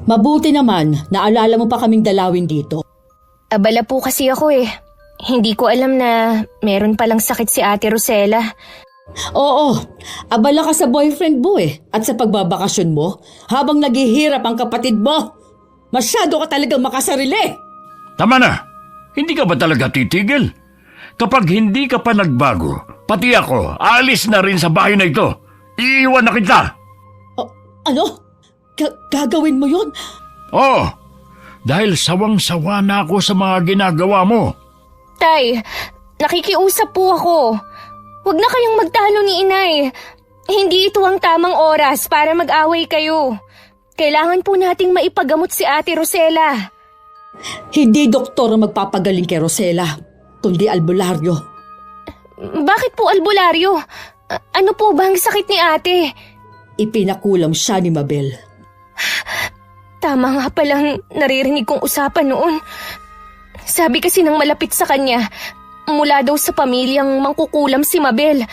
Mabuti naman, naalala mo pa kaming dalawin dito. Abala po kasi ako eh. Hindi ko alam na meron palang sakit si Ate Rosella. Oo, abala ka sa boyfriend mo eh. At sa pagbabakasyon mo, habang naghihirap ang kapatid mo. Masyado ka talagang makasarili. Tama na! Hindi ka ba talaga titigil? Kapag hindi ka pa nagbago, pati ako, aalis na rin sa bahay na ito. Iiwan na kita! Ano? Gagawin mo yun? Oo! Dahil sawang-sawa na ako sa mga ginagawa mo. Tay, nakikiusap po ako. Huwag na kayong magtalo ni Inay. Hindi ito ang tamang oras para mag-away kayo. Kailangan po nating maipagamot si Ate Rosella. Hindi doktor ang magpapagaling kay Rosella, kundi albularyo. Bakit po albularyo? Ano po ba ang sakit ni ate? Ipinakulam siya ni Mabel. Tama nga palang naririnig kong usapan noon. Sabi kasi ng malapit sa kanya, mula daw sa pamilyang mangkukulam si Mabel.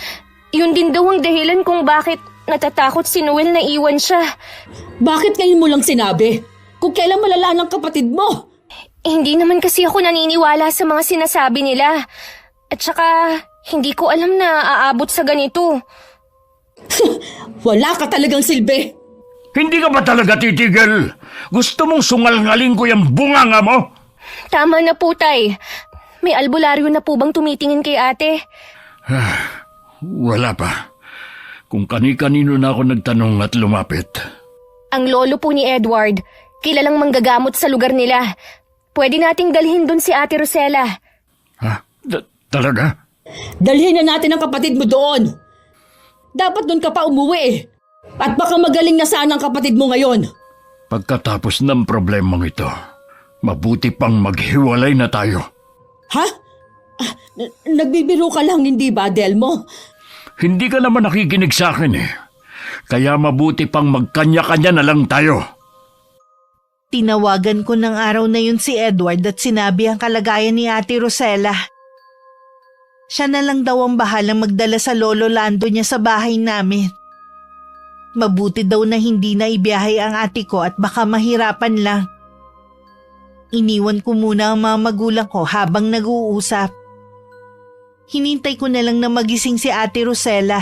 Yun din daw ang dahilan kung bakit natatakot si Noel na iwan siya. Bakit ngayon mo lang sinabi? Kung kailan malala ng kapatid mo? Hindi naman kasi ako naniniwala sa mga sinasabi nila. At saka, hindi ko alam na aabot sa ganito. Wala ka talagang silbi. Hindi ka ba talaga titigil? Gusto mong sungal-ngaling ko yung bunganga mo? Tama na po, Tay. May albularyo na po bang tumitingin kay ate? Wala pa. Kung kani-kanino na ako nagtanong at lumapit. Ang lolo po ni Edward, kilalang manggagamot sa lugar nila. Pwede nating dalhin doon si Ate Rosella. Ha? Talaga? Dalhin na natin ang kapatid mo doon. Dapat doon ka pa umuwi eh. At baka magaling na sana ang kapatid mo ngayon. Pagkatapos ng problemang ito, mabuti pang maghiwalay na tayo. Ha? Nagbibiro ka lang, hindi ba, Delmo? Hindi ka naman nakikinig sa akin eh. Kaya mabuti pang magkanya-kanya na lang tayo. Tinawagan ko ng araw na yun si Edward at sinabi ang kalagayan ni Ate Rosella. Siya na lang daw ang bahalang magdala sa lolo Lando niya sa bahay namin. Mabuti daw na hindi na ibiyahe ang ate ko at baka mahirapan lang. Iniwan ko muna ang mga magulang ko habang nag-uusap. Hinintay ko na lang na magising si Ate Rosella.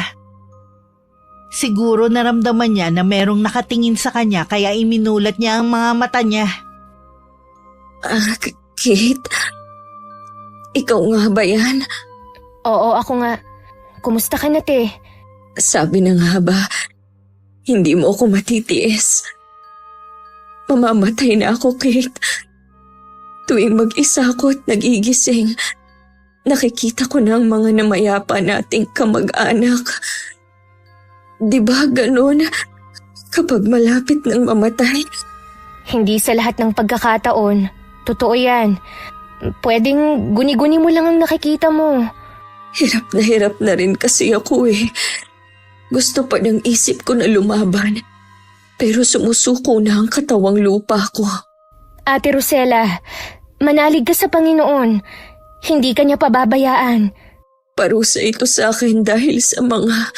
Siguro naramdaman niya na merong nakatingin sa kanya kaya iminulat niya ang mga mata niya. Kate? Ikaw nga ba yan? Oo, ako nga. Kumusta ka na, te? Sabi na nga ba, hindi mo ako matitiis. Mamamatay na ako, Kate. Tuwing mag-isa ako at nagigising, nakikita ko na ang mga namayapa nating kamag-anak. Di ba ganun? Kapag malapit ng mamatay? Hindi sa lahat ng pagkakataon. Totoo yan. Pwedeng guni-guni mo lang ang nakikita mo. Hirap na rin kasi ako eh. Gusto pa ng isip ko na lumaban. Pero sumusuko na ang katawang lupa ko. Ate Rosella, manalig ka sa Panginoon. Hindi ka niya pababayaan. Parusa ito sa akin dahil sa mga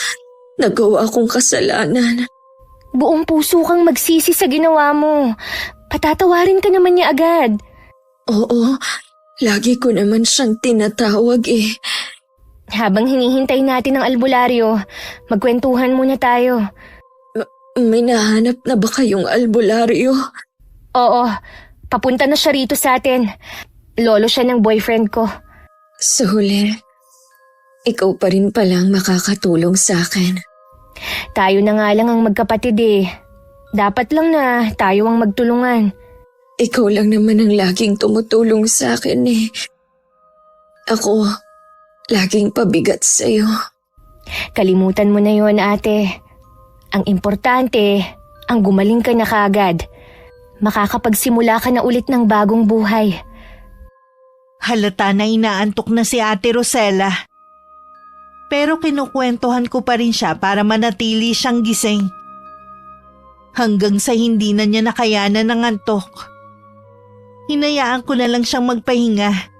nagawa kong kasalanan. Buong puso kang magsisi sa ginawa mo. Patatawarin ka naman niya agad. Oo, lagi ko naman siyang tinatawag eh. Habang hinihintay natin ang albularyo, magkwentuhan muna tayo. May nahanap na ba kayong albularyo? Oo, papunta na siya rito sa atin. Lolo siya ng boyfriend ko. Sa huli, ikaw pa rin palang makakatulong sa akin. Tayo na nga lang ang magkapatid eh. Dapat lang na tayo ang magtulungan. Ikaw lang naman ang laging tumutulong sa akin eh. Ako, laging pabigat sa'yo. Kalimutan mo na yon, ate. Ang importante, ang gumaling ka na kaagad. Makakapagsimula ka na ulit ng bagong buhay. Halata na inaantok na si Ate Rosella. Pero kinukwentuhan ko pa rin siya para manatili siyang gising. Hanggang sa hindi na niya nakayanan ng antok. Hinayaan ko na lang siyang magpahinga.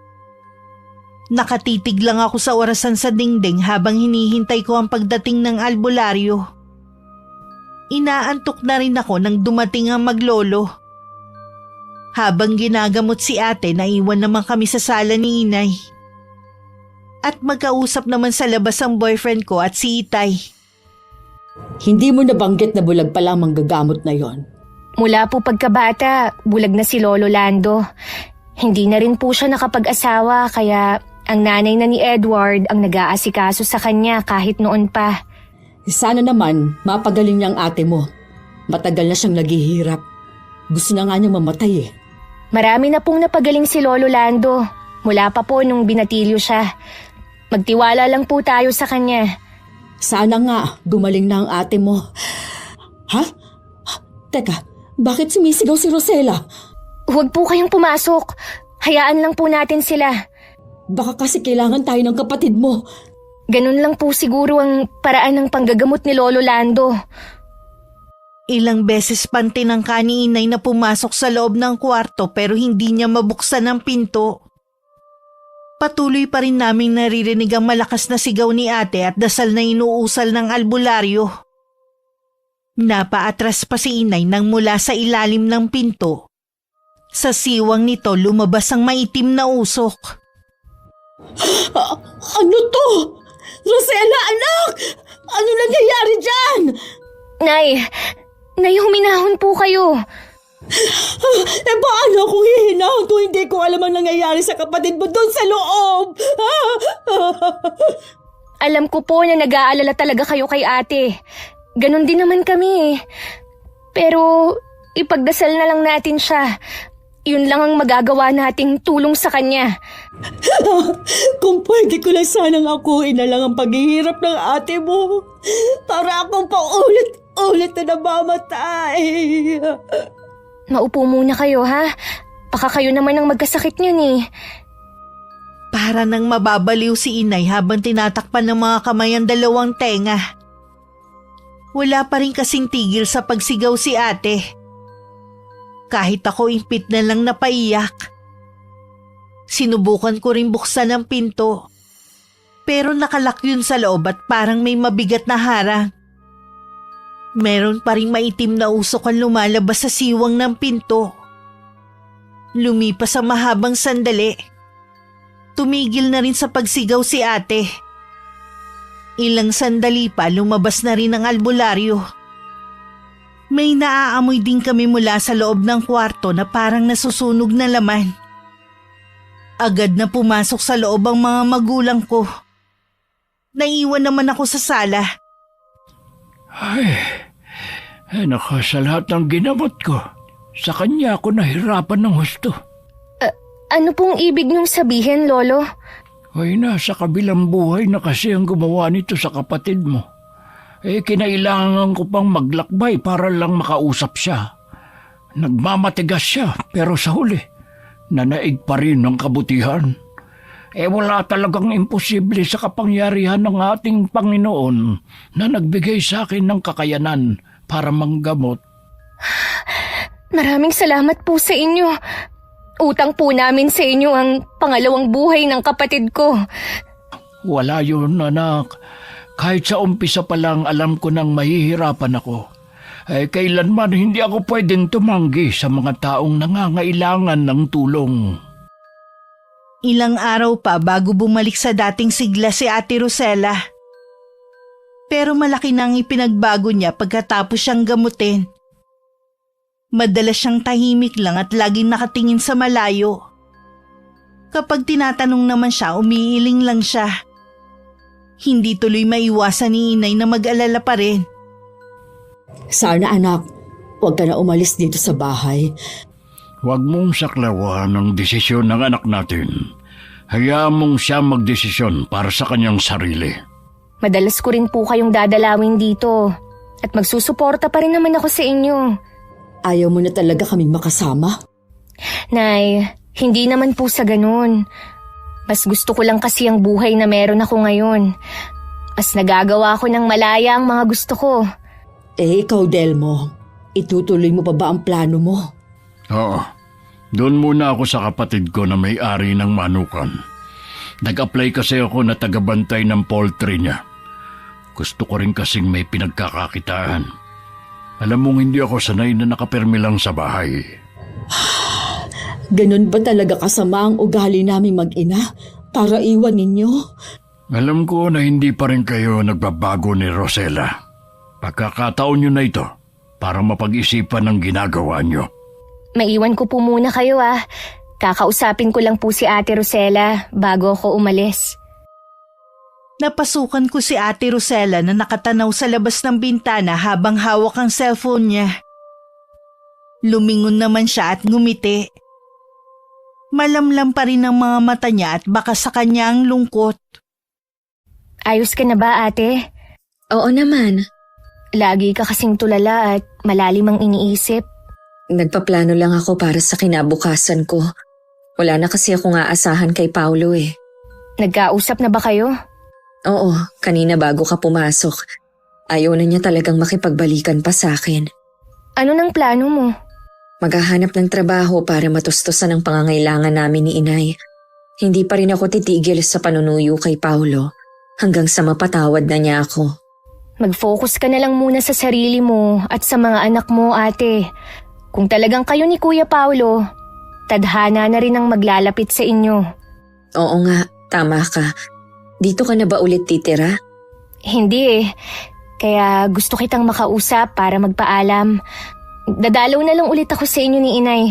Nakatitig lang ako sa orasan sa dingding habang hinihintay ko ang pagdating ng albularyo. Inaantok na rin ako nang dumating ang maglolo. Habang ginagamot si ate, naiwan naman kami sa sala ni inay. At magkausap naman sa labas ang boyfriend ko at si Itay. Hindi mo nabanggit na bulag pala ang manggagamot na yon. Mula po pagkabata, bulag na si Lolo Lando. Hindi na rin po siya nakapag-asawa kaya ang nanay na ni Edward ang nag-aasikaso sa kanya kahit noon pa. Sana naman mapagaling niyang ate mo. Matagal na siyang naghihirap. Gusto na nga niyang mamatay eh. Marami na pong napagaling si Lolo Lando. Mula pa po nung binatilyo siya. Magtiwala lang po tayo sa kanya. Sana nga gumaling na ang ate mo. Ha? Teka, bakit sumisigaw si Rosella? Huwag po kayong pumasok. Hayaan lang po natin sila. Baka kasi kailangan tayo ng kapatid mo. Ganun lang po siguro ang paraan ng panggagamot ni Lolo Lando. Ilang beses pang tinangka ni inay na pumasok sa loob ng kwarto pero hindi niya mabuksan ang pinto. Patuloy pa rin naming naririnig ang malakas na sigaw ni ate at dasal na inuusal ng albularyo. Napaatras pa si inay nang mula sa ilalim ng pinto. Sa siwang nito lumabas ang maitim na usok. Ano to? Rosella, anak! Ano nangyayari dyan? Nay, huminahon po kayo. Paano kung hihinahon kung hindi ko alam ang nangyayari sa kapatid mo doon sa loob? Alam ko po na nag-aalala talaga kayo kay ate. Ganon din naman kami eh. Pero ipagdasal na lang natin siya. Yun lang ang magagawa nating tulong sa kanya. Kung pwede ko lang sanang akuin na lang ang paghihirap ng ate mo para akong paulit-ulit na namamatay. Maupo muna kayo ha. Baka kayo naman ang magkasakit niyan eh. Para nang mababaliw si inay habang tinatakpan ng mga kamay ang dalawang tenga. Wala pa rin kasing tigil sa pagsigaw si ate. Kahit ako impit na lang napaiyak. Sinubukan ko rin buksan ang pinto. Pero nakalak yun sa loob at parang may mabigat na harang. Meron pa rin maitim na usok ang lumalabas sa siwang ng pinto. Lumipas ang mahabang sandali. Tumigil na rin sa pagsigaw si ate. Ilang sandali pa lumabas na rin ang albularyo. May naaamoy din kami mula sa loob ng kwarto na parang nasusunog na laman. Agad na pumasok sa loob ang mga magulang ko. Naiwan naman ako sa sala. Ay, naku, sa lahat ng ginamot ko, sa kanya ako nahirapan ng husto. Ano pong ibig niyong sabihin, Lolo? Ay, nasa kabilang buhay na kasi ang gumawa nito sa kapatid mo. Kinailangan ko pang maglakbay para lang makausap siya. Nagmamatigas siya, pero sa huli, nanaig pa rin ng kabutihan. Wala talagang imposible sa kapangyarihan ng ating Panginoon na nagbigay sa akin ng kakayanan para manggamot. Maraming salamat po sa inyo. Utang po namin sa inyo ang pangalawang buhay ng kapatid ko. Wala yun, anak. Kahit sa umpisa pa lang alam ko nang mahihirapan ako. Kailanman hindi ako pwedeng tumanggi sa mga taong nangangailangan ng tulong. Ilang araw pa bago bumalik sa dating sigla si Ate Rosella. Pero malaki na ang ipinagbago niya pagkatapos siyang gamutin. Madalas siyang tahimik lang at laging nakatingin sa malayo. Kapag tinatanong naman siya, umiiling lang siya. Hindi tuloy maiwasan ni inay na mag-alala pa rin. Sana anak, huwag ka na umalis dito sa bahay. Huwag mong saklawan ang desisyon ng anak natin. Hayaan mong siya magdesisyon para sa kanyang sarili. Madalas ko rin po kayong dadalawin dito. At magsusuporta pa rin naman ako sa inyo. Ayaw mo na talaga kaming makasama? Nay, hindi naman po sa ganun. Mas gusto ko lang kasi ang buhay na meron ako ngayon. Mas nagagawa ko ng malaya ang mga gusto ko. Ikaw, Delmo, itutuloy mo pa ba ang plano mo? Oo. Doon muna ako sa kapatid ko na may-ari ng manukan. Nag-apply kasi ako na tagabantay ng poultry niya. Gusto ko rin kasing may pinagkakakitaan. Alam mong hindi ako sanay na nakapirmi lang sa bahay. Ganun ba talaga kasama ang ugali naming mag-ina para iwan ninyo? Alam ko na hindi pa rin kayo nagbabago ni Rosella. Pagkakataon nyo na ito para mapag-isipan ang ginagawa nyo. Maiwan ko po muna kayo ah. Kakausapin ko lang po si Ate Rosella bago ako umalis. Napasukan ko si Ate Rosella na nakatanaw sa labas ng bintana habang hawak ang cellphone niya. Lumingon naman siya at ngumiti. Malamlam pa rin ang mga mata niya at baka sa kanya ang lungkot. Ayos ka na ba, ate? Oo naman. Lagi ka kasing tulala at malalim ang iniisip. Nagpaplano lang ako para sa kinabukasan ko. Wala na kasi akong aasahan kay Paulo eh. Nagkausap na ba kayo? Oo, kanina bago ka pumasok. Ayaw na niya talagang makipagbalikan pa sa akin. Ano nang plano mo? Maghahanap ng trabaho para matustusan ang pangangailangan namin ni inay. Hindi pa rin ako titigil sa panunuyo kay Paulo hanggang sa mapatawad na niya ako. Mag-focus ka na lang muna sa sarili mo at sa mga anak mo, ate. Kung talagang kayo ni Kuya Paulo, tadhana na rin ang maglalapit sa inyo. Oo nga, tama ka. Dito ka na ba ulit titira? Hindi eh. Kaya gusto kitang makausap para magpaalam. Dadalaw na lang ulit ako sa inyo ni Inay.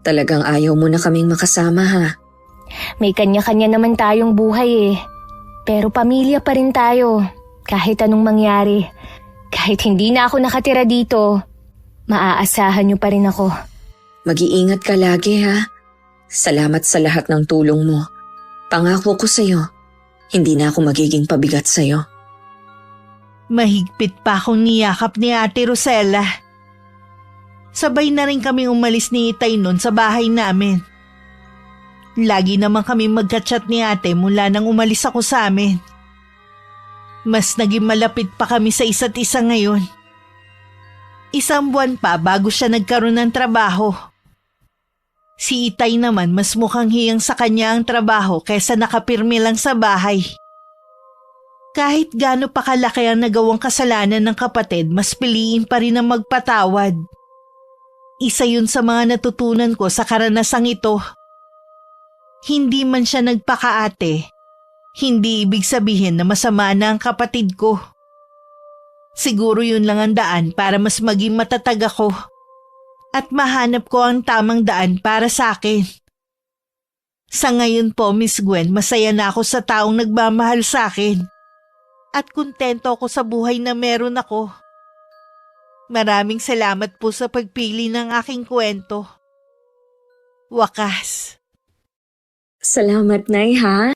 Talagang ayaw mo na kaming makasama ha. May kanya-kanya naman tayong buhay eh. Pero pamilya pa rin tayo. Kahit anong mangyari. Kahit hindi na ako nakatira dito, maaasahan niyo pa rin ako. Mag-iingat ka lagi ha. Salamat sa lahat ng tulong mo. Pangako ko sa'yo, hindi na ako magiging pabigat sa'yo. Mahigpit pa akong niyakap ni Ate Rosella. Sabay na rin kami umalis ni Itay noon sa bahay namin. Lagi naman kami magka-chat ni ate mula nang umalis ako sa amin. Mas naging malapit pa kami sa isa't isa ngayon. 1 buwan pa bago siya nagkaroon ng trabaho. Si Itay naman mas mukhang hiyang sa kanya ang trabaho kaysa nakapirmi lang sa bahay. Kahit gaano pa kalaki ang nagawang kasalanan ng kapatid, mas piliin pa rin ang magpatawad. Isa yun sa mga natutunan ko sa karanasang ito. Hindi man siya nagpakaate, hindi ibig sabihin na masama na ang kapatid ko. Siguro yun lang ang daan para mas maging matatag ako at mahanap ko ang tamang daan para sa akin. Sa ngayon po, Miss Gwen, masaya na ako sa taong nagmamahal sa akin at kontento ako sa buhay na meron ako. Maraming salamat po sa pagpili ng aking kwento. Wakas. Salamat, Nay ha.